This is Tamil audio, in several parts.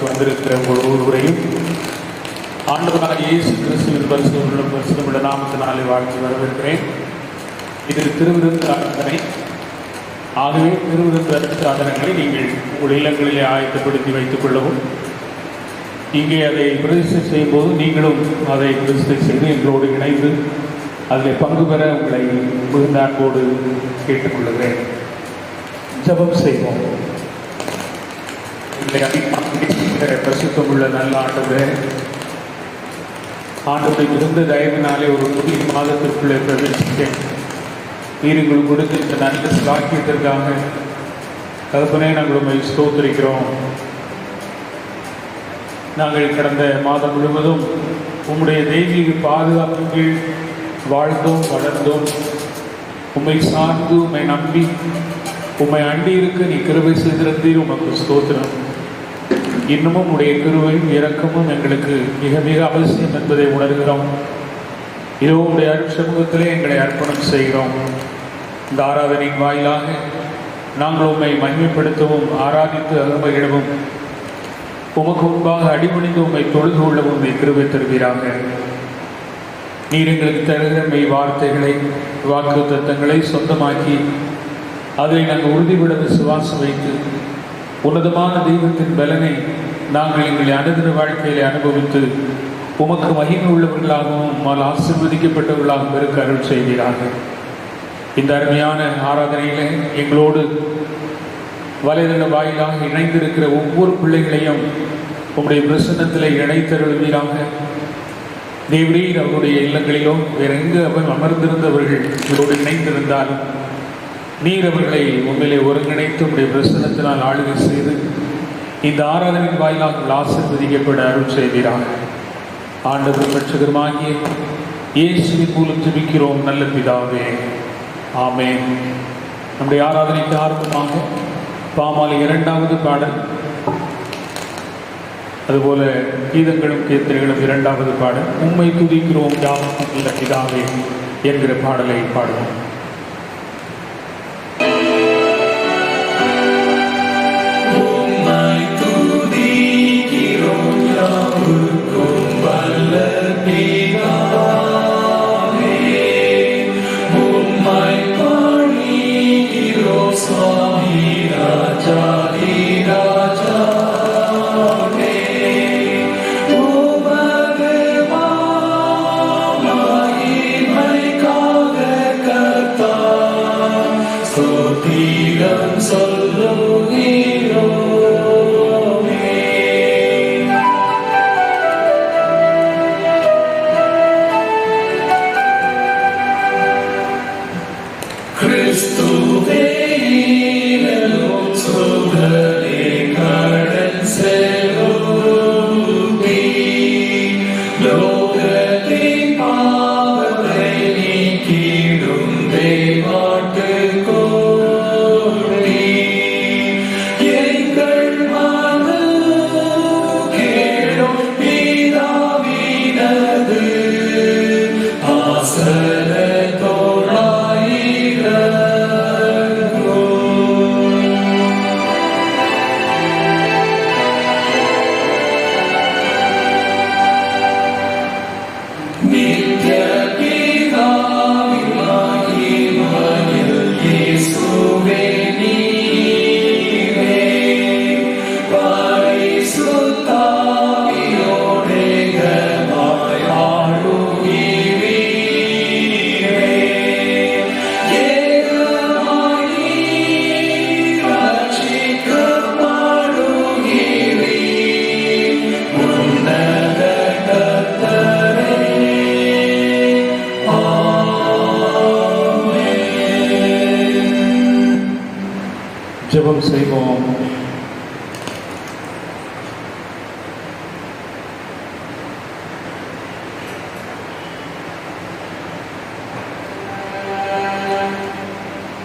வந்திருக்கிற ஒவ்வொருவரையும் ஆண்டவராகிய இயேசு கிறிஸ்துவின் பரிசுத்தமுள்ள நாமத்தினாலே வாழ்த்து வரவேற்கிறேன். இது திருவிருந்து ஆராதனை. ஆகவே திருவிருந்து சாதனங்களை நீங்கள் உங்கள் இல்லங்களிலே ஆயத்தப்படுத்தி வைத்துக் கொள்ளவும், இங்கே அதை பிரதிஷ்டை செய்யும் போது நீங்களும் அதை பிரதிஷ்டை செய்து எங்களோடு இணைந்து அதில் பங்கு பெற உங்களை மிகுந்த அன்போடு கேட்டுக்கொள்கிறேன். ஜெபம் செய்வோம். பிரசுத்தமுள்ள நல்ல ஆண்டவரை மிகுந்த தயவினாலே ஒரு புதிய மாதத்திற்குள்ளே பிரவேசித்தேன். நீர்கள் கொடுத்த இந்த நல்ல வாக்கியத்திற்காக தகப்பனே நாங்கள் உண்மை ஸ்தோத்திரிக்கிறோம். நாங்கள் கடந்த மாதம் முழுவதும் உம்முடைய தெய்வீக பாதுகாப்பின் கீழ் வாழ்ந்தோம், வளர்ந்தோம். உம்மை சார்ந்து உம்மை நம்பி உம்மை அண்டி இருக்க நீ கிருபை செய்திருந்தீர். உமக்கு ஸ்தோத்திரம். இன்னமும் உடைய கிருபையும் இரக்கமும் எங்களுக்கு மிக மிக அவசியம் என்பதை உணர்கிறோம். இதோ உடைய அருட்சமூகத்திலே எங்களை அர்ப்பணம் செய்கிறோம். இந்த ஆராதனையின் வாயிலாக நாங்கள் உம்மை மகிமைப்படுத்தவும் ஆராதித்து அகமகிழவும் உமக்கு முன்பாக அடிபணிந்து உம்மை தொழுது கொள்ளவும் உம்மை கிருபை தருவீராக. நீர் எங்களுக்கு தருகிற மெய் வார்த்தைகளை வாக்கு தத்தங்களை சொந்தமாக்கி அதை நாங்கள் உறுதிவிட விசுவாசம் வைத்து உன்னதமான தெய்வத்தின் பலனை நாங்கள் எங்களை அனுதின வாழ்க்கையிலே அனுபவித்து உமக்கு மகிமை உள்ளவர்களாகவும் உம்மால் ஆசீர்வதிக்கப்பட்டவர்களாகவும் இருக்க அருள் செய்வீராக. இந்த அருமையான ஆராதனையிலே எங்களோடு வலைதள வாயிலாக இணைந்திருக்கிற ஒவ்வொரு பிள்ளைகளையும் உம்முடைய பிரசன்னத்திலே இணைத்தருள்வீராக. தேவரீர் அவருடைய இல்லங்களிலோ வேற எங்கு அவர் அமர்ந்திருந்தவர்கள் இவரோடு இணைந்திருந்தாலும் நீர் அவர்களை உண்மையிலே ஒருங்கிணைத்து உடைய பிரசன்னத்தினால் ஆளுகை செய்து இந்த ஆராதனையின் வாயிலாக ஆசீர்வதிக்கப்பட அருள் செய்வீராக. ஆண்டவர் ரட்சகருமாகிய இயேசுவின் மூலம் ஜெபிக்கிறோம் நல்ல பிதாவே, ஆமென். நம்முடைய ஆராதனைக்கு ஆரம்பமாக பாமாலை 2வது பாடல், அதுபோல கீதங்களும் கீர்த்தனைகளும் 2வது பாடல், உம்மை துதிக்கிறோம் யாவும் நல்ல பிதாவே என்கிற பாடலை பாடுவோம்.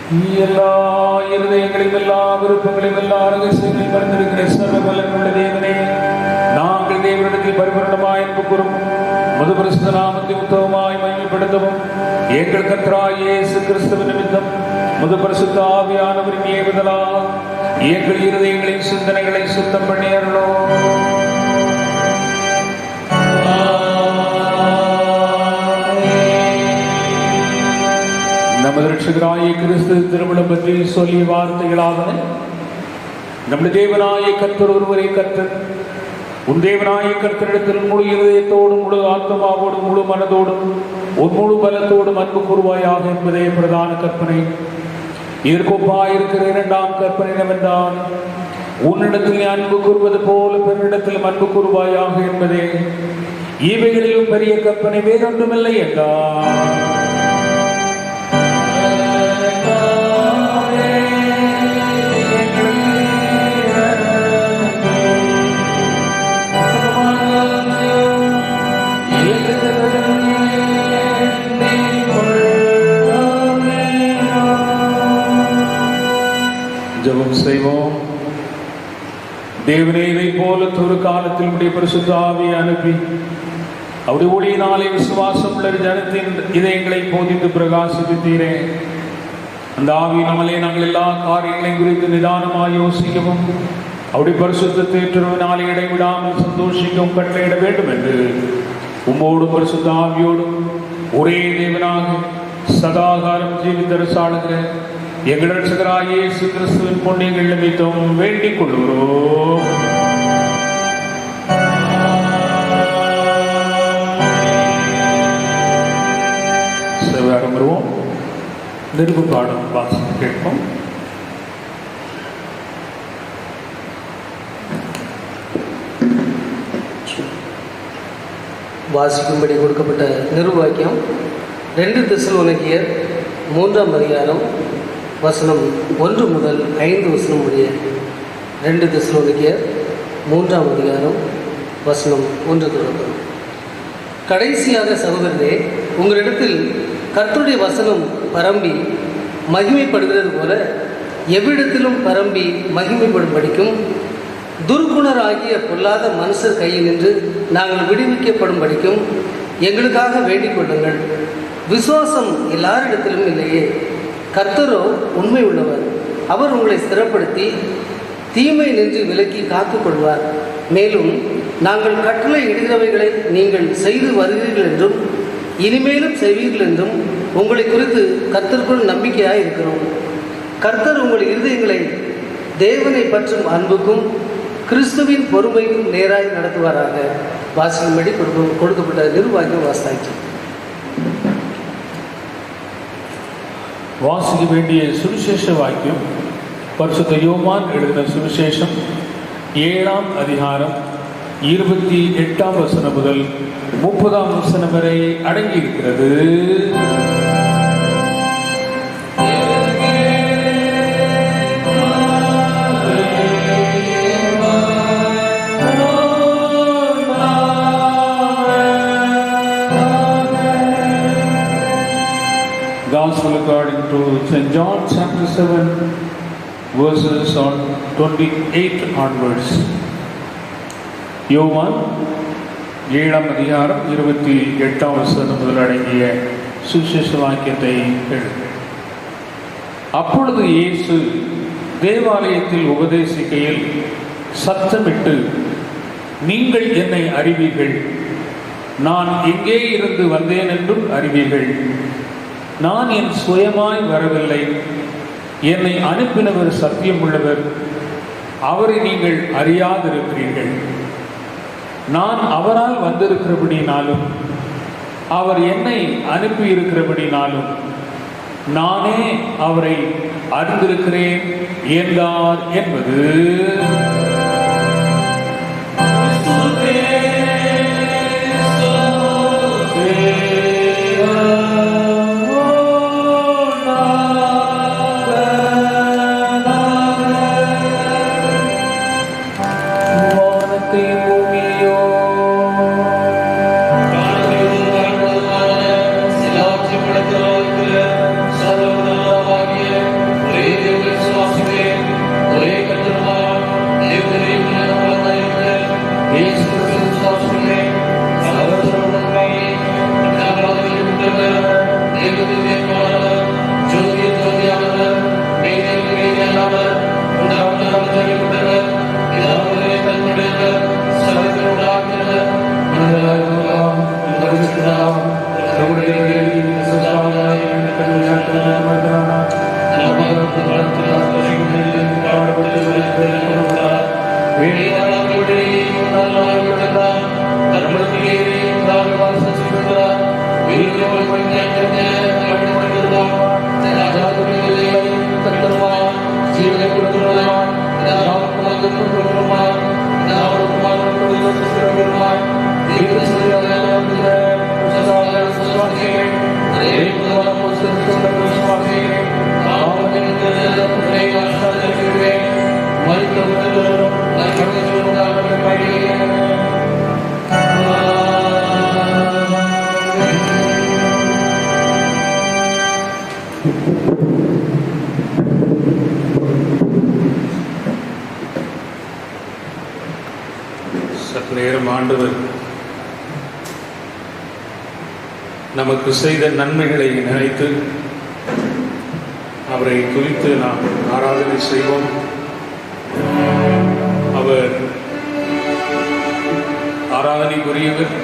எல்லா இருதயங்களையும் எல்லா விருப்பங்களையும் எல்லா ரகசியங்களையும் மறந்திருக்கிற சர்வ வல்லமையுள்ள தேவனே, நாங்கள் தேவனிடத்தில் பரிபூரணமாய் அன்பு கூறும் முது பரிசுத்த நாமத்தை உத்தமமாய் மகிமைப்படுத்தவும் எங்கள் கர்த்தராகிய இயேசு கிறிஸ்துவின் நிமித்தம் முது பரிசுத்த ஆவியானவரின் ஏவுதலால் எங்கள் இருதயங்களின் சிந்தனைகளை சுத்தம் பண்ணி அருளோம். நமது ரட்சகராகிய கிறிஸ்து திருமணம் பற்றி சொல்லிய வார்த்தைகளாவன: நம்முடைய தேவனாகிய கர்த்தர் ஒருவரே கர்த்தர். உன் தேவனாகிய கர்த்தரிடத்தில் முழு இதயத்தோடும் முழு ஆத்மாவோடும் முழு மனதோடும் உன் முழு பலத்தோடும் அன்பு கூறுவாயாக என்பதே பிரதான கற்பனை. இதற்கொப்பாயிருக்கிற இரண்டாம் கற்பனை என்னவென்றால், உன்னிடத்தில் அன்பு கூறுவது போல பிறரிடத்தில் அன்பு கூறுவாயாக என்பதே. இவைகளிலும் பெரிய கற்பனை வேறொன்றுமில்லை என்றார். ஜெபம் செய்வோம். தேவனே, இதை போல ஒரு காலத்தில் உடைய பரிசுத்த ஆவியை அனுப்பி அவருடைய ஒளியினாலே விசுவாசம் உள்ள ஜனத்தின் இதயங்களை போதித்து பிரகாசித்தீரே. அந்த ஆவி நம்மளே நாங்கள் எல்லா காரியங்களையும் குறித்து நிதானமாக யோசிக்கவும் அவருடைய பரிசுத்தத்தை திருவினாலே இடைவிடாமல் சந்தோஷிக்கவும் கட்டளையிட வேண்டும் என்று உம்மோடும் பரிசுத்த ஆவியோடும் ஒரே தேவனாக சதாகாலம் ஜீவித்தரசாளுகிற எங்கள் ரட்சகராகிய இயேசு கிறிஸ்துவின் புண்ணியங்கள் நிமித்தம் வேண்டிக் கொள்கிறோம். செவ்வாரம் வருவோம். நிருப பாடம் வாசித்து கேட்போம். வாசிக்கும்படி கொடுக்கப்பட்ட நிருபவாக்கியம் 2 தெசலோனிக்கேயர் 3ஆம் அதிகாரம் வசனம் 1 முதல் 5 வசனம் முடிய. 2 தெசலோனிக்கேயர் 3ஆம் அதிகாரம் வசனம் 1 தொடக்கம். கடைசியாக சகோதரரே, உங்களிடத்தில் கர்த்தருடைய வசனம் பரம்பி மகிமைப்படுகிறது போல எவ்விடத்திலும் பரம்பி மகிமைப்படும் படிக்கும் துர்குணராகிய பொல்லாத மனுஷர் கையில் நின்று நாங்கள் விடுவிக்கப்படும் படிக்கும் எங்களுக்காக வேண்டிக் கொள்ளுங்கள். விசுவாசம் எல்லாரிடத்திலும் இல்லையே, கர்த்தரோ உண்மை உள்ளவர். அவர் உங்களை ஸ்திரப்படுத்தி தீமை நின்று விலக்கி காத்துக்கொள்வார். மேலும் நாங்கள் கட்டளை இடுகிறவைகளை நீங்கள் செய்து வருகிறீர்கள் என்றும் இனிமேலும் செய்வீர்கள் என்றும் உங்களை குறித்து கர்த்தருக்குள் நம்பிக்கையாக இருக்கிறோம். கர்த்தர் உங்கள் இருதயங்களை தேவனை பற்றும் அன்புக்கும் கிறிஸ்துவின் பொறுமைக்கும் நேராய் நடத்துவாராக. வாசிக்கும்படி கொடுக்கப்பட்ட நிருபவாக்கியம் வாசித்தாச்சு. வாசிக்க வேண்டிய சுவிசேஷ வாக்கியம் பரிசுத்த யோவான் எழுதின சுவிசேஷம் 7ஆம் அதிகாரம் 28ஆம் வசனம் முதல் 30ஆம் வசனம் வரை அடங்கி இருக்கிறது. Gospel according to St. John chapter 7 verses 28 onwards. யோவான் 7ஆம் அதிகாரம் 28ஆம் வசனம் முதல் அடங்கிய சுவிசேஷ வாக்கியத்தை எழுது. அப்பொழுது இயேசு தேவாலயத்தில் உபதேசிக்கையில் சத்தமிட்டு, நீங்கள் என்னை அறிவீர்கள், நான் எங்கே இருந்து வந்தேன் என்றும் அறிவீர்கள். நான் என் சுயமாய் வரவில்லை, என்னை அனுப்பினவர் சத்தியம் உள்ளவர், அவரை நீங்கள் அறியாதிருக்கிறீர்கள். நான் அவரால் வந்திருக்கிறபடினாலும் அவர் என்னை அனுப்பியிருக்கிறபடினாலும் நானே அவரை அறிந்திருக்கிறேன் என்றார் என்பது. நமக்கு செய்த நன்மைகளை நினைத்து அவரை துதித்து நாம் ஆராதனை செய்வோம். அவர் ஆராதனைக்குரியவர்.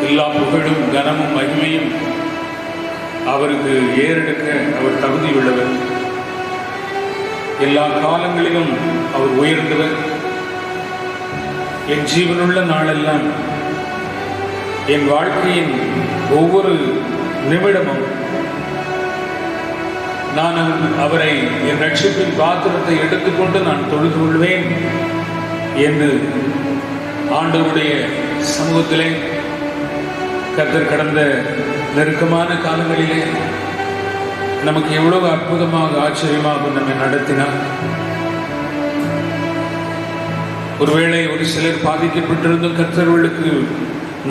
எல்லா புகழும் கனமும் மகிமையும் அவருக்கு ஏறெடுக்க அவர் தகுதி உள்ளவர். எல்லா காலங்களிலும் அவர் உயர்ந்தவர். என் ஜீவனுள்ள நாளெல்லாம், என் வாழ்க்கையின் ஒவ்வொரு நிமிடமும் நான் அவரை என் ரட்சிப்பின் பாத்திரத்தை எடுத்துக்கொண்டு நான் தொழுது கொள்வேன் என்று ஆண்டவருடைய சமூகத்திலே கர்த்தர் கடந்த நெருக்கமான காலங்களிலே நமக்கு எவ்வளவு அற்புதமாக ஆச்சரியமாக நம்மை நடத்தினார். ஒருவேளை ஒரு சிலர் பாதிக்கப்பட்டிருந்தும் கர்த்தர்களுக்கு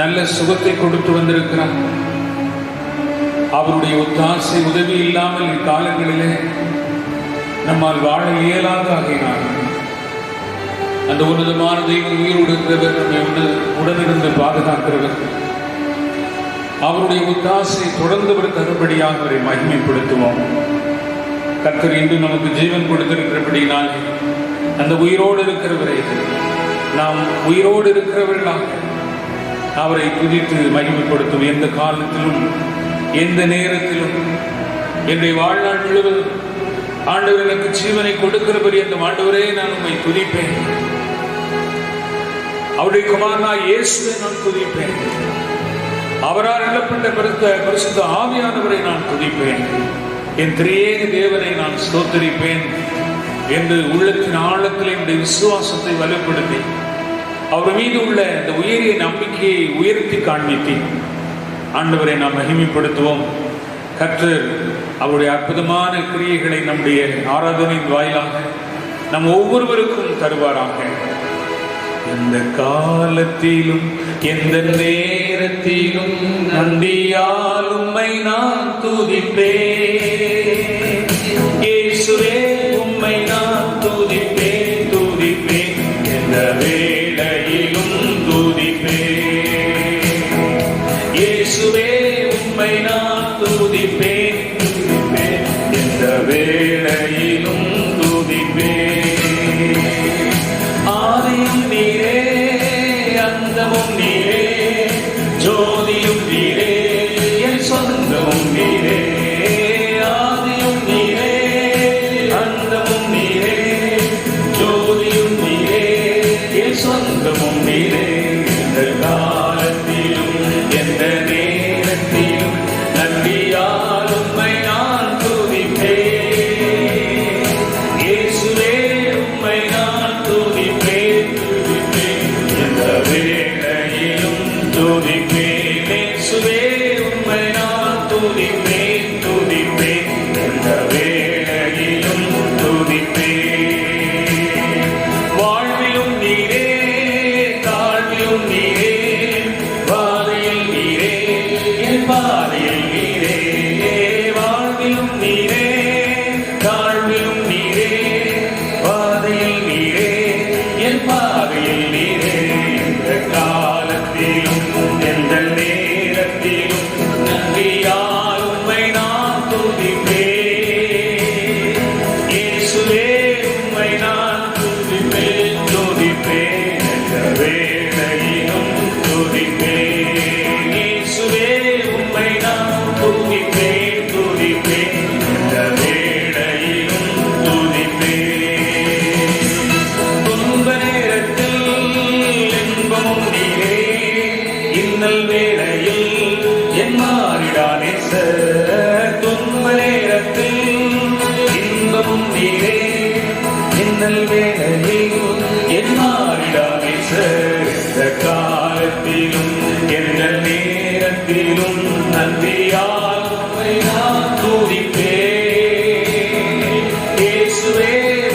நல்ல சுகத்தை கொடுத்து வந்திருக்கிறார். அவருடைய ஒத்தாசை உதவி இல்லாமல் இக்காலங்களிலே நம்மால் வாழ இயலாத ஆகினார். அந்த உன்னதமான தெய்வம் உயிரோடு இருக்கிறவர், நம்மை உடனிருந்து பாதுகாக்கிறவர். அவருடைய ஒத்தாசை தொடர்ந்து தரும்படியாக அவரை மகிமைப்படுத்துவோம். கர்த்தர் இன்று நமக்கு ஜீவன் கொடுத்திருக்கிறபடினால் அந்த உயிரோடு இருக்கிறவரை நாம் உயிரோடு இருக்கிறவர்களாக அவரை துதித்து மகிமைப்படுத்தும். எந்த காலத்திலும் எந்த நேரத்திலும் என்னுடைய வாழ்நாள் முழுவதும் ஆண்டவர் எனக்கு ஜீவனை கொடுக்கிறபடி அந்த ஆண்டவரே நான் உம்மை துதிப்பேன். அவருடைய குமாரனாய் இயேசுவை நான் துதிப்பேன். அவரால் எழப்பட்ட பரிசுத்த ஆவியானவரை நான் துதிப்பேன். என் திரியேக தேவனை நான் ஸ்தோத்தரிப்பேன் என்று உள்ளத்தின் ஆழத்தில் என்னுடைய விசுவாசத்தை வலுப்படுத்தி அவர் மீது உள்ள இந்த உயரிய நம்பிக்கையை உயர்த்தி காண்பித்து ஆண்டவரை நாம் மகிமைப்படுத்துவோம். கர்த்தர் அவருடைய அற்புதமான கிரியைகளை நம்முடைய ஆராதனையின் வாயிலாக நம் ஒவ்வொருவருக்கும் தருவாராக. எந்த காலத்திலும் எந்த நேரத்திலும் நன்றியால் உம்மை நான் துதிப்பேன். இயேசுவே உம்மை நான் துதிப்பேன், துதிப்பேன். எந்த வேளையிலும் துதிப்பேன். இயேசுவே உம்மை நான் துதிப்பேன், துதிப்பேன். எந்த வேளையிலும் துதிப்பேன். ஆதியும் நீரே, அந்தமும் நீரே, ஜோதியும் நீரே, என் சொந்தமும் நீரே. ஆதியும் நீரே, அந்தமும் நீரே, ஜோதியும் நீரே, என் சொந்தமும் நீரே. எந்த காலத்திலும் எந்த நேரத்திலும் நன்றியால் உம்மை நான் துதிப்பேன். இயேசுவே உம்மை நான் துதிப்பேன், துதிப்பேன். எந்த வேளையிலும் துதிப்பேன். இயேசுவே உம்மை நான் துதிப்பேன், துதிப்பேன். எந்த வேளையிலும் துதிப்பேன். வாழ்விலும் நீரே, தாழ்விலும் நீரே, பாதையில் நீரே, என் பாதையில் நீரே. வாழ்விலும் நீரே, தாழ்விலும் நீரே, பாதையில் நீரே, என் பாதையில் நீரே. எந்த காலத்திலும் எந்த நேரத்திலும் நன்றியால் உம்மை நான் துதிப்பேன். இயேசுவே உம்மை நான் துதிப்பேன், துதிப்பேன். எந்த வேளையிலும் துதிப்பேன். இயேசுவே உம்மை நான் துதிப்பேன், துதிப்பேன். எந்த வேளையிலும் துதிப்பேன். துன்ப நேரத்தில் இன்பமும் நீரே, இன்னல் வேளையில் என் மாறிடா நேசர். துன்ப நேரத்தில் இன்பமும் நீரே, இன்னல் வேளையில் என் மாறிடா நேசர். எந்த காலத்திலும் எந்த நேரத்திலும் நன்றியால் உம்மை நான் துதிப்பேன். இயேசுவே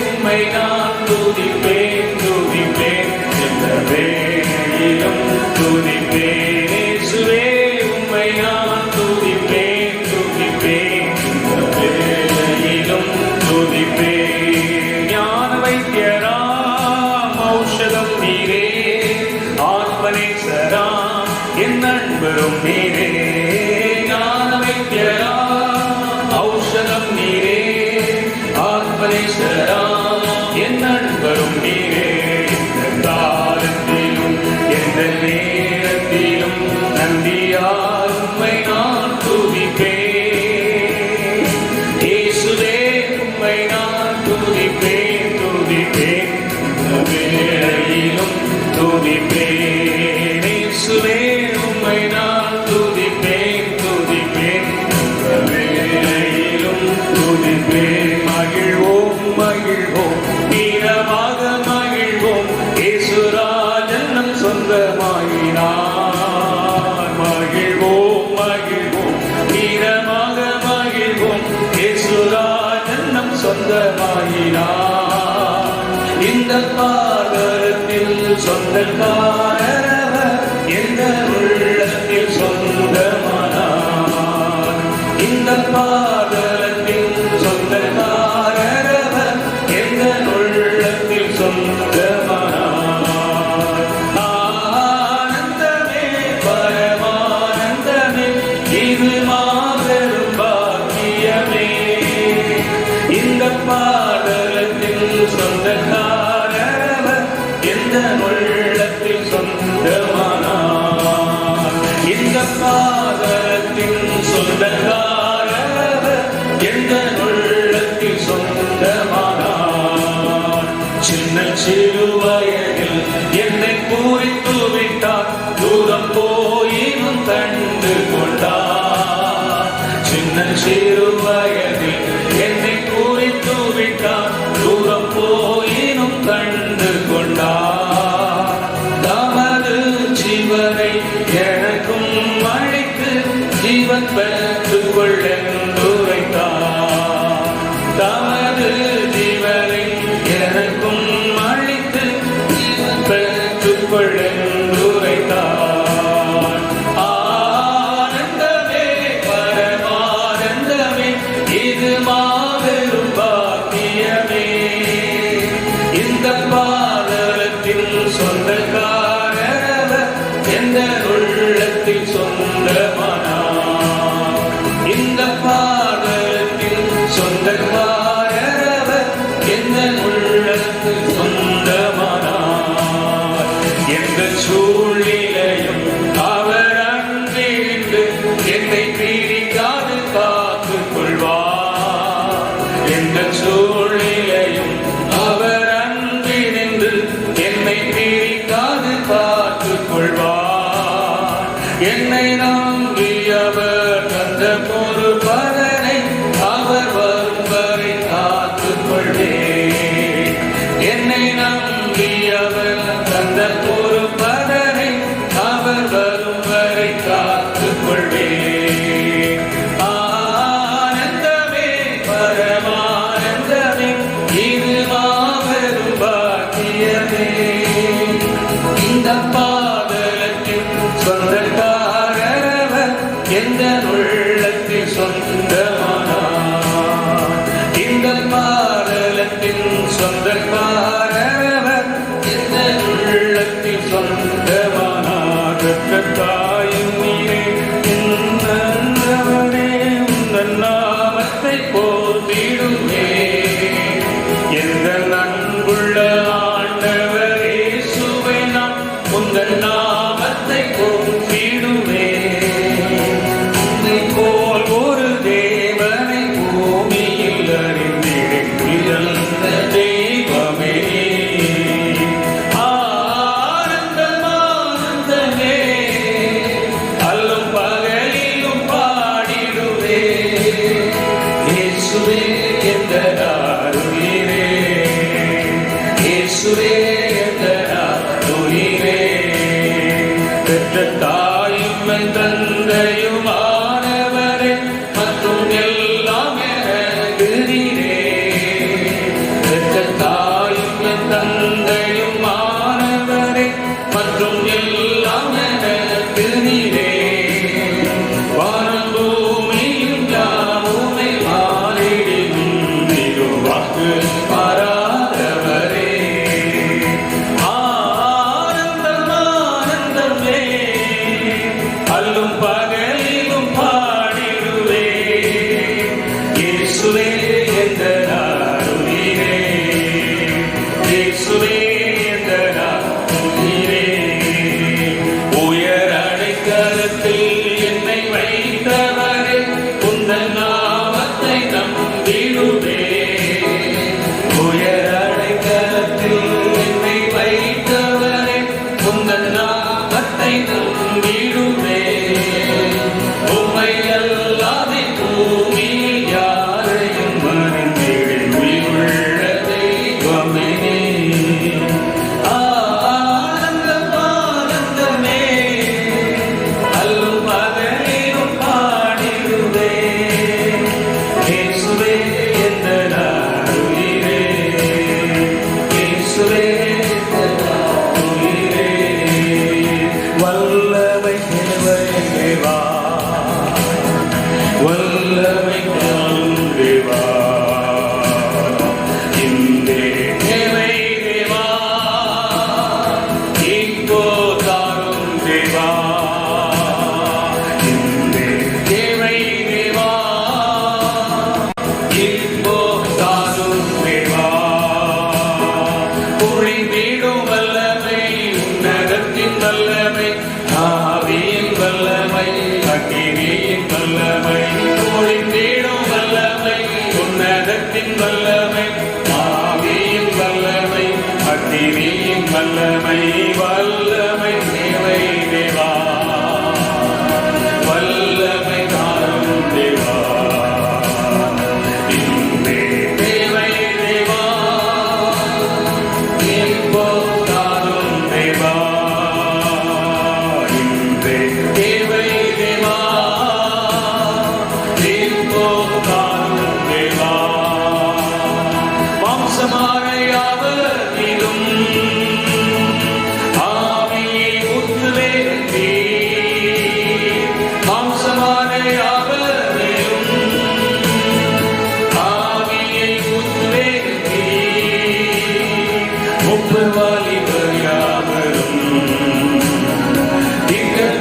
உம்மை நான் துதிப்பேன், துதிப்பேன். எந்த வேளையிலும் துதிப்பேன். இயேசுவே உம்மை நான் துதிப்பேன், துதிப்பேன். எந்த வேளையிலும் துதிப்பேன். ஞான வைத்தியராம் ஔஷதம் நீரே, ஆத்மநேசராம் என் நண்பரும் நீரே, ஞான வைத்தியரா, ஔஷதம் நீரே, ஆத்மனேஸ்வரா, என் நண்பரும் நீரே. எந்த காலத்திலும் எந்த நேரத்திலும் நன்றியால் உம்மை நான் துதிப்பேன். இயேசுவே உம்மை நான் துதிப்பேன், துதிப்பேன், வேளையிலும் துதிப்பேன். இயேசுவே உம்மை நான் துதிப்பேன், துதிப்பேன், வேளையிலும் துதிப்பேன். மகிழ்வோம் மகிழ்வோம் வீரமாக மகிழ்வோம், இயேசுராஜன் நம் சொந்தமாயினார். மகிழ்வோம் மகிழ்வோம் வீரமாக மகிழ்வோம், இயேசுராஜன் நம் சொந்தமாயினார். இந்த பாதத்தில் சொந்தக்காரவர் எந்த உள்ளத்தில் சொந்தமானார். இந்த பாதத்தில் சொந்தக்காரவர் எந்த உள்ளத்தில் சொந்தமானார். ஆனந்தமே பரமானந்தமே, இது மாபெரும் பாக்கியமே. இந்த பாதத்தில் சொந்தக்காரவர் எந்த உள்ளத்தில் சொந்தமானார். இந்த பாதத்தில் சொந்தக்காரவர் எந்த உள்ளத்தில் சொந்தமானார். சின்ன சிறு வயதில் என்னை பூரித்து விட்டார், தூரம் போயினும் கண்டு கொண்டார். சின்ன சிறு வயதில் என்னை பூரித்து விட்டார், தூரம் போயினும் கண்டு கொண்டார். தமது ஜீவனை எனக்கும் அளித்து ஜீவன் பெற்றுக் கொள்ளென்றுரைத்தார். தமது ஜீவனை எனக்கும் அளித்து ஜீவன் பெற்றுக் கொள்ளென்றுரைத்தார். ஆனந்தமே பரமானந்தமே, இது மாபெரும் பாக்கியமே. இந்த பாதத்தில் சொந்தக்காரவர் எந்த உள்ளத்தில் சொந்தமானார். இந்த பாதத்தில் சொந்தக்காரவர் எந்த உள்ளத்தில் சொந்தமானார். எந்த சூழ்நிலையும் அவர் அன்பிருந்து என்னை பிரிக்காது காத்துக் கொள்வார். எந்த சூழ்நிலையும் அவர் அன்பினின்று என்னை பிரிக்காது காத்துக் கொள்வார். என்னை நம்பி அவர் தந்த பொறுப்பதனை அவர் வரும் வரை காத்துக் கொள்வேன். என்னை நம்பி அவர் தந்த பொறுப்பதனை அவர் வரும் வரை காத்துக் கொள்வேன். ஆனந்தமே பரமானந்தமே, இது மாபெரும் பாக்கியமே. இந்த பாதத்தில் சொந்தக்காரவர் எந்த உள்ளத்தில் சொந்தமானார். இந்த பாதத்தில் சொந்தக்காரவர் எந்த உள்ளத்தில் சொந்தமானார். தாயும் நீரே, உன்னவனே, உந்தன் நாமத்தை போற்றிடுமே. எந்த அன்புள்ள ஆண்டவர் இயேசுவை நாம் உந்தன் நாமத்தை போற்றிடுமே. உன்னை போல் ஒரு தேவனை பூமியில் அறிந்திருந்த தெய்வமே. ஆனந்தமானந்தமே, அல்லும் பகலிலும் பாடிடுவே. இயேசுவே எந்த உயிரே, இயேசுவே எந்த உயிரே. பெற்ற தாயும் தந்தையுமானவரே, மற்றும் எல்லாம் எனக்கு நீரே. பெற்ற தாயும் தந்தையுமானவரே, மற்றும் எல்லாம் எனக்கு நீரே. வானம் பூமியும் யாவுமே மாறிடும் திருவாக்கு மாறாதவரே. ஆனந்தமானந்தமே, வல்லமை தேவை தேவா, வல்லமை தாரும் தேவா, இன்றே தேவை தேவா, இப்போ தாரும் தேவா, இன்றே தேவை தேவா, இப்போ தாரும் தேவா. பொழிந்திடும் வல்லமை, உன்னதத்தின் வல்லமை, ஆவியின் வல்லமை, அக்கினியின் வல்லமை. பொழிந்திடும் வல்லமை, உன்னதத்தின் வல்லமை, ஆவியின் வல்லமை, அக்கினியின் வல்லமை. வல்லமை தேவை தேவா, வல்லமை தாரும் தேவா, இன்றே தேவை தேவா, இப்போ தாரும் தேவா, இன்றே தேவை தேவா, இப்போ தாரும் தேவா. மாம்சமான யாவரிலும் ஆவியை ஊற்றுவேன், மாம்சமான யாவரிலும் ஆவியை ஊற்றுவேன். முப்பவாலிபர் யாவரும்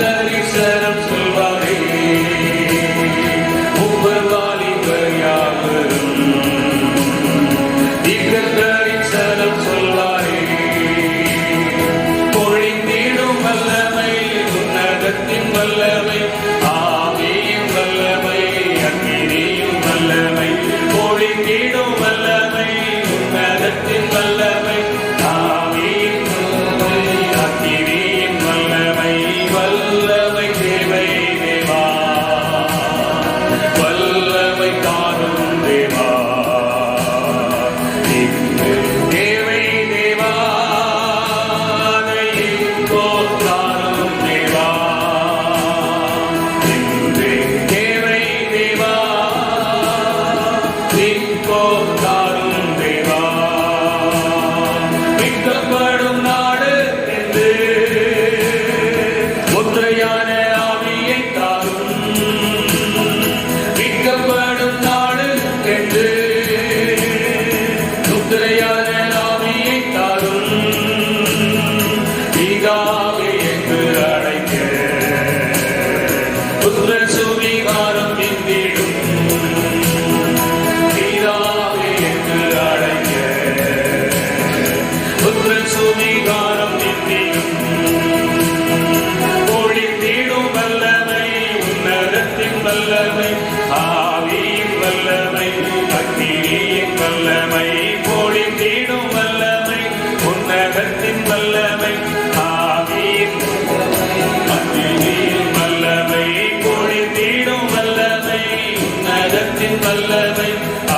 தரிசனம் சொல்வாரே, முப்பவாலிபர் யாவரும் தரிசனம் சொல்வாரே. பொழிந்திடும் வல்லமை, உன்னதத்தின் வல்லமை, ஆவியின் வல்லமை, அக்கினியின் வல்லமை. பொழிந்திடும் வல்லமை, உன்னதத்தின் வல்லமை, ஆவியின் வல்லமை, அக்கினியின் வல்லமை. வல்லமை தேவை தேவா, வல்லமை தாரும் தேவா, இன்று தேவை தேவா, இப்போ தாரும் தேவா, இன்று தேவை தேவா, இப்போ தாரும் தேவா. மீட்கப்படும் நாடு என்று முத்திரையான ஆவியை தாரும், மீட்கப்படும் நாடு என்று முத்திரையான ஆவியை தாரும். பிதாவே என்று அழைக்க புத்திர சுவிகாரம் பிந்திடும், பிதாவே என்று அழைக்க புத்திர சுவிகாரம் பிந்திடும். பொழிந்திடும் வல்லமை, உன்னதத்தின் வல்லமை, ஆவியின் வல்லமை, அக்கினியின் வல்லமை. பொழிந்திடும் வல்லமை, உன்னதத்தின் வல்லமை, ஆவியின் அக்கினியின் வல்லமை. பொழிந்திடும் வல்லமை, உன்னதத்தின் வல்லமை,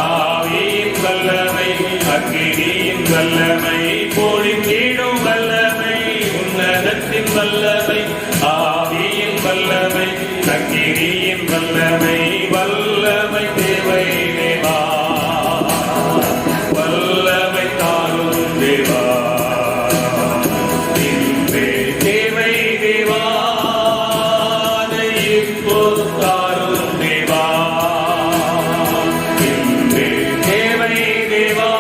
ஆவியின் வல்லமை, அக்கினியின் வல்லமை. பொழிந்திடும் வல்லமை, உன்னதத்தின் வல்லமை, ஆவியின் வல்லமை, அக்கினியின் வல்லமை. வல்லமை தேவை தேவா, வல்லமை தாரும் தேவா, இன்றே தேவை தேவா, இப்போ தாரும் தேவா, இன்றே தேவை தேவா,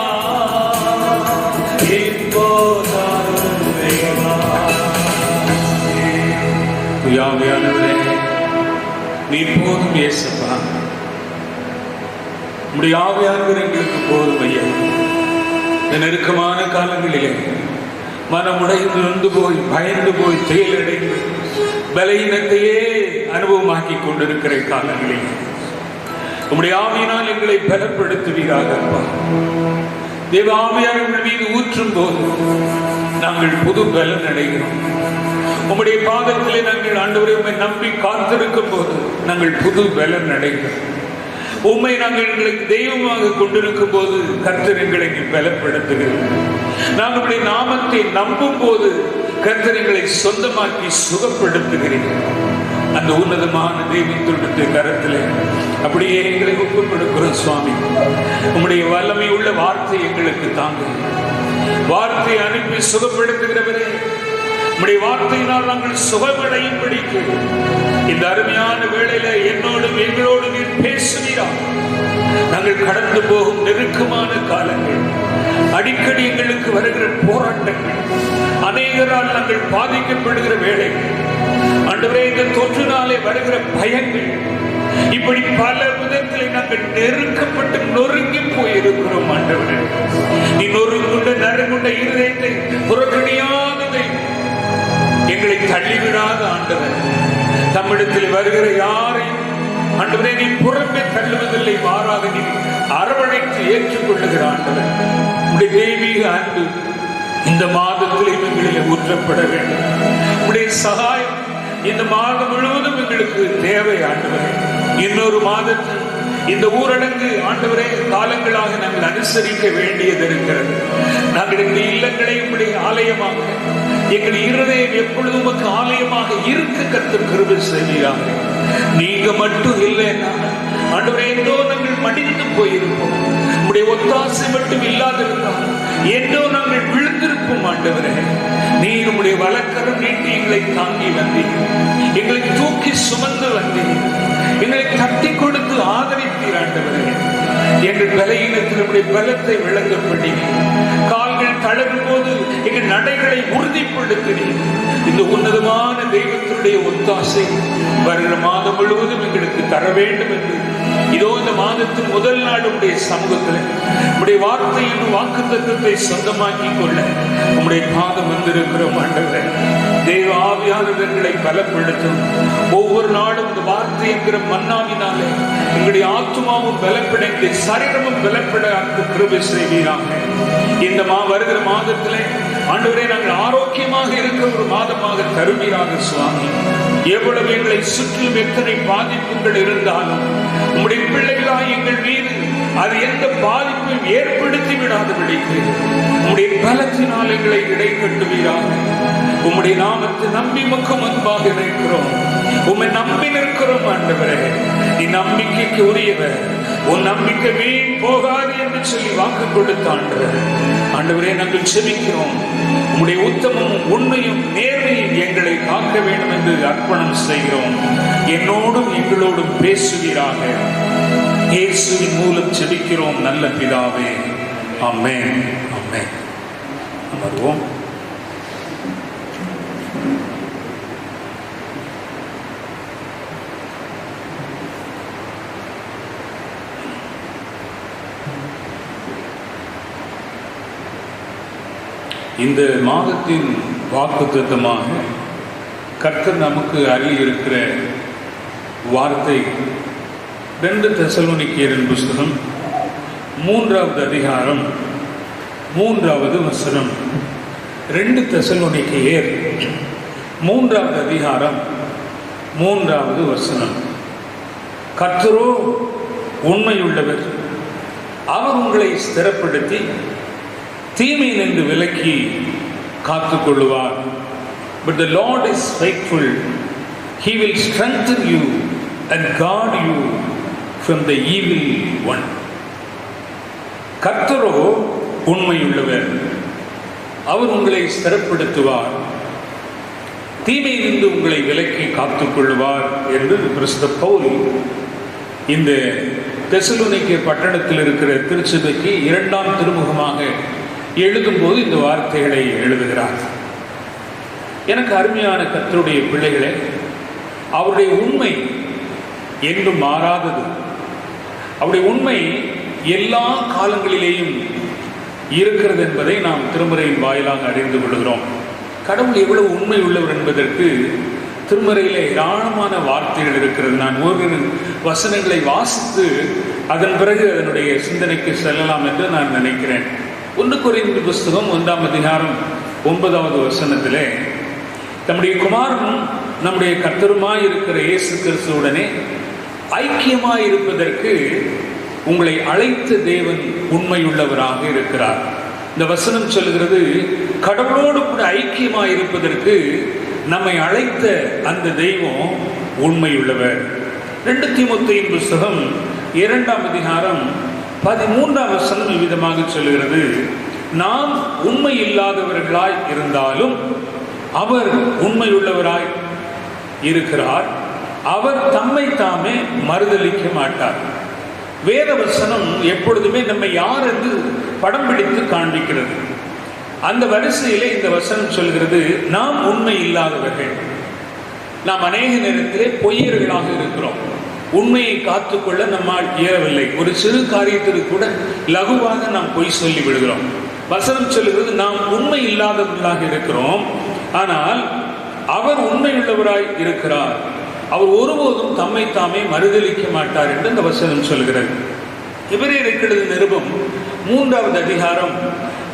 இப்போ தாரும் தேவா. யாவையானவரே, நீ போதும் இயேசப்பா, உம்முடைய ஆவியானவர் எங்களுக்கு போதும் ஐயா. இந்த நெருக்கமான காலங்களிலே மனமுடைந்து நொந்து போய், பயந்து போய், செயலடைந்து பலவீனத்தையே அனுபவமாக்கி கொண்டிருக்கிற காலங்களில் உம்முடைய ஆவியினால் எங்களை பலப்படுத்துவீராக. தேவ ஆவியானவர் மீது ஊற்றும் போது நாங்கள் புது பலன் அடைகிறோம். உம்முடைய பாதத்திலே நாங்கள் ஆண்டவரை உம்மை நம்பி காத்திருக்கும் போது நாங்கள் புது பலன் அடைகிறோம். உம்மை நாங்கள் எங்களுக்கு தெய்வமாக கொண்டிருக்கும் போது கர்த்தர் எங்களை பலப்படுத்துகிறோம். நாங்கள் உம்முடைய நாமத்தை நம்பும் போது கர்த்தர் எங்களை சொந்தமாக்கி சுகப்படுத்துகிறேன். அந்த உன்னதமான தெய்வத்தினுடைய கரத்திலே அப்படியே எங்களை ஒப்புக் கொடுக்கிறோம் சுவாமி. உம்முடைய வல்லமை உள்ள வார்த்தை எங்களுக்கு தாங்க. வார்த்தை அனுப்பி சுகப்படுத்துகிறவரே, உம்முடைய வார்த்தையினால் நாங்கள் சுகமடையும்படிக்கு இந்த அருமையான வேளையில என்னோடும் எங்களோடு நீர் பேசுவீரா. நாங்கள் கடந்து போகும் நெருக்கமான காலங்கள், அடிக்கடி எங்களுக்கு வருகிற போராட்டங்கள், அநேகரால் நாங்கள் பாதிக்கப்படுகிற வேளைகள், ஆண்டவரே இந்த தொற்றுனாலே வருகிற பயங்கள், இப்படி பல விதத்திலே நாங்கள் நெருக்கப்பட்டு நொறுங்கி போயிருக்கிறோம். ஆண்டவரே, நீ நொறுங்குண்ட நறுங்குண்ட இருதயத்தை புறக்கணியாததை எங்களை தள்ளிவிடாத ஆண்டவர், தமிழத்தில் வருகிற யாரையும் ஆண்டவரே நீ புறம்பே தள்ளுவதில்லை, மாறாக நீ அரவணைத்து ஏற்றுக்கொள்ளுகிற ஆண்டவர். உடைய தெய்வீக அன்பு இந்த மாதத்தில் எங்களிலே ஊற்றப்பட வேண்டும். உடைய சகாயம் இந்த மாதம் முழுவதும் எங்களுக்கு தேவை ஆண்டவரே. இன்னொரு மாதத்தில் இந்த ஊரடங்கு ஆண்டவரே காலங்களாக நாங்கள் அனுசரிக்க வேண்டியது இருக்கிறது. நாங்கள் எங்கள் இல்லங்களை உங்களுடைய ஆலயமாக, எங்கள் இருதயம் எப்பொழுதும் உமக்கு ஆலயமாக இருக்க கர்த்தர் கிருபை செய்வீராக. நீங்க மட்டும் இல்லைன்னா ஆண்டவரே ஏதோ நாங்கள் மடிந்து போயிருப்போம். உங்களுடைய ஒத்தாசை மட்டும் இல்லாதிருந்தால் ஏதோ நாங்கள் விழுந்திருப்போம். ஆண்டவரே, நீர் உங்களுடைய வலக்கரம் நீட்டி எங்களை தாங்கி வந்தீங்க, எங்களை தூக்கி சுமந்து வந்தீங்க, எங்களை தட்டி கொடுத்து ஆதரித்தீர். ஆண்டவரே, எங்கள் பலகீனத்தில் உங்களுடைய பலத்தை விளங்க பண்ணீங்க. கால்கள் தளரும் போது எங்கள் நடைகளை உறுதிப்படுத்தினீர். இந்த உன்னதமான தெய்வத்தினுடைய ஒத்தாசை வருகிற மாதம் முழுவதும் எங்களுக்கு தர வேண்டும் என்று இதோ இந்த மாதத்தின் முதல் நாள் உடைய சமூகத்தில் உடைய வார்த்தையின் வாக்குத்தத்தத்தை சொந்தமாக்கி கொள்ள உம்முடைய பாதம் வந்திருக்கிறோம். ஆண்டவரே, தேவ ஆவியானவர்களை பலப்படுத்தும். ஒவ்வொரு நாளும் இந்த வார்த்தை என்கிற மன்னாவினாலே எங்களுடைய ஆத்துமாவும் பலப்படைந்து சரீரமும் பலப்பட கிருபை செய்வீராக. இந்த வருகிற மாதத்திலே ஆண்டவரே நாங்கள் ஆரோக்கியமாக இருக்கிற ஒரு மாதமாக தருவீராக சுவாமி. எவ்வளவு எங்களை சுற்றிலும் எத்தனை பாதிப்புகள் இருந்தாலும் உம்முடைய பிள்ளைகளாய் எங்கள் மீது அது எந்த பாதிப்பையும் ஏற்படுத்தி விடாதபடிக்கு உம்முடைய பலத்தினால் எங்களை இடை கட்டுவீராக. உம்முடைய நாமத்தை நம்பி உமக்கு முன்பாக இருக்கிறோம், உம்மை நம்பி நிற்கிறோம். ஆண்டவரே, நீ நம்பிக்கைக்கு உரியவர், உன் நம்பிக்கை வீண் போகாது என்று சொல்லி வாக்கு கொடுத்த ஆண்டவர். ஆண்டவரே, நாங்கள் செபிக்கிறோம், உம்முடைய உத்தமமும் உண்மையும் நேர்மையும் எங்களை காக்க வேண்டும் என்று அர்ப்பணம் செய்கிறோம். என்னோடும் எங்களோடும் பேசுவீராக. இயேசுவின் மூலம் செபிக்கிறோம் நல்ல பிதாவே, ஆமென், ஆமென். வருவோம். இந்த மாதத்தின் வாக்குத்தத்தமாக கர்த்தர் நமக்கு அருளி இருக்கிற வார்த்தை 2 தெசலோனிக்கேயரின் புஸ்தகம் 3வது அதிகாரம் 3வது வசனம். 2 தெசலோனிக்கேயர் 3வது அதிகாரம் 3வது வசனம். கர்த்தரோ உண்மையுள்ளவர், அவர் உங்களை ஸ்திரப்படுத்தி தீமை நின்று விலக்கி காத்துக் கொள்ளுவார். But the Lord is faithful, He will strengthen you and guard you from the evil one. கர்த்தரோ உண்மையுள்ளவர், அவர் உங்களை ஸ்திரப்படுத்துவார், தீமையிலிருந்து உங்களை விலக்கி காத்துக் கொள்ளுவார் என்று பரிசுத்த பவுல் இந்த தெசலோனிக்கே பட்டணத்தில் இருக்கிற திருச்சபைக்கு 2ஆம் திருமுகமாக எழுதும்போது இந்த வார்த்தைகளை எழுதுகிறார். எனக்கு அருமையான கர்த்தருடைய பிள்ளைகளே, அவருடைய உண்மை என்றும் மாறாதது. அவருடைய உண்மை எல்லா காலங்களிலேயும் இருக்கிறது என்பதை நாம் திருமறையின் வாயிலாக அறிந்து கொள்கிறோம். கடவுள் எவ்வளவு உண்மை உள்ளவர் என்பதற்கு திருமறையிலே ஏராளமான வார்த்தைகள் இருக்கிறது. நான் ஓரிரு வசனங்களை வாசித்து அதன் பிறகு அதனுடைய சிந்தனைக்கு செல்லலாம் என்று நான் நினைக்கிறேன். 1 கொரிந்தியர் புஸ்தகம் 1ஆம் அதிகாரம் 9வது வசனத்திலே, நம்முடைய குமாரனும் நம்முடைய கர்த்தருமாய் இருக்கிற இயேசு கிறிஸ்துவுடனே ஐக்கியமாய் இருப்பதற்கு உங்களை அழைத்த தேவன் உண்மையுள்ளவராக இருக்கிறார். இந்த வசனம் சொல்கிறது, கடவுளோடு கூட ஐக்கியமாய் இருப்பதற்கு நம்மை அழைத்த அந்த தெய்வம் உண்மையுள்ளவர். 2 தீமோத்தேயின் புஸ்தகம் 2ஆம் அதிகாரம் 13ஆம் வசனம் இவ்விதமாக சொல்கிறது, நாம் உண்மை இல்லாதவர்களாய் இருந்தாலும் அவர் உண்மையுள்ளவராய் இருக்கிறார். அவர் தம்மை தாமே மறுதலிக்க மாட்டார். வேத வசனம் எப்பொழுதுமே நம்மை யார் என்று படம் பிடித்து காண்பிக்கிறது. அந்த வரிசையிலே இந்த வசனம் சொல்கிறது, நாம் உண்மை இல்லாதவர்கள். நாம் அநேக நேரத்திலே பொய்யர்களாக இருக்கிறோம். உண்மையை காத்துக்கொள்ள நம்மால் இயலவில்லை. ஒரு சிறு காரியத்திற்கு கூட லகுவாக நாம் பொய் சொல்லி விடுகிறோம். வசனம் சொல்லுகிறது, நாம் உண்மை இல்லாதவர்களாக இருக்கிறோம். ஆனால் அவர் உண்மையுள்ளவராய் இருக்கிறார். அவர் ஒருபோதும் தம்மை தாமே மறுதலிக்க மாட்டார் என்று இந்த வசனம் சொல்கிறது. எபிரேயருக்கு நிருபம் 3வது அதிகாரம்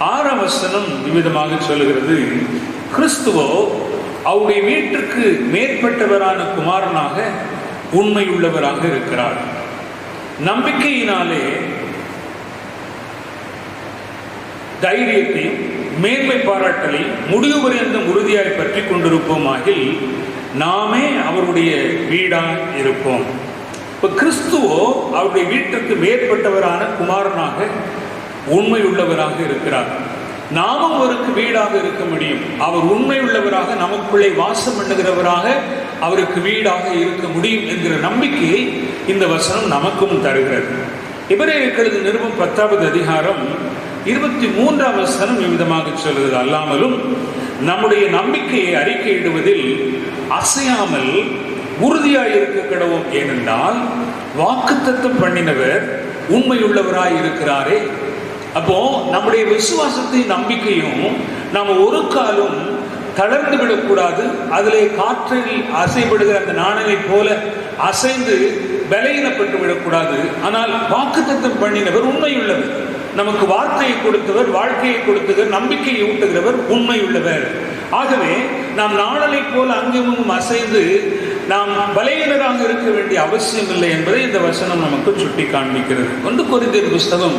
6ஆம் வசனம் இவ்விதமாக சொல்லுகிறது, கிறிஸ்துவோ அவருடைய வீட்டிற்கு மேற்பட்டவரான குமாரனாக உண்மையுள்ளவராக இருக்கிறார். நம்பிக்கையினாலே தைரியத்தையும் மேன்மை பாராட்டலை முடிவு பரியந்தம் உறுதியாய் பற்றி கொண்டிருப்போமாகில் நாமே அவருடைய வீடாய் இருப்போம். இப்ப கிறிஸ்துவோ அவருடைய வீட்டுக்கு மேற்பட்டவரான குமாரனாக உண்மையுள்ளவராக இருக்கிறார். நாமும் அவருக்கு வீடாக இருக்க முடியும். அவர் உண்மையுள்ளவராக நமக்குள்ளே வாசம் பண்ணுகிறவராக அவருக்கு வீடாக இருக்க முடியும் என்கிற நம்பிக்கையை இந்த வசனம் நமக்கும் தருகிறது. எபிரேயருக்கு நிருபம் 10வது அதிகாரம் 23ஆம் வசனம் இவ்விதமாக சொல்கிறது, அல்லாமலும் நம்முடைய நம்பிக்கையை அறிக்கையிடுவதில் அசையாமல் உறுதியாய் இருக்க கடவோம். ஏனென்றால் வாக்குத்தத்தம் பண்ணினவர் உண்மையுள்ளவராய் இருக்கிறாரே. அப்போ நம்முடைய விசுவாசத்தை நம்பிக்கையும் நாம் ஒரு காலம் தளர்ந்து விடக்கூடாது. அதிலே காற்றில் அசைப்படுகிற அந்த நாணலை போல அசைந்து பலவீனப்பட்டு விடக்கூடாது. ஆனால் வாக்குத்தத்தம் பண்ணினவர் உண்மையுள்ளவர். நமக்கு வார்த்தையை கொடுத்தவர், வாழ்க்கையை கொடுத்தவர், நம்பிக்கையை ஊட்டுகிறவர் உண்மையுள்ளவர். ஆகவே நாம் நாணலை போல அங்கமும் அசைந்து நாம் பலவீனராக இருக்க வேண்டிய அவசியம் இல்லை என்பதை இந்த வசனம் நமக்கு சுட்டி காண்பிக்கிறது. 1 கொரிந்தியர் புஸ்தகம்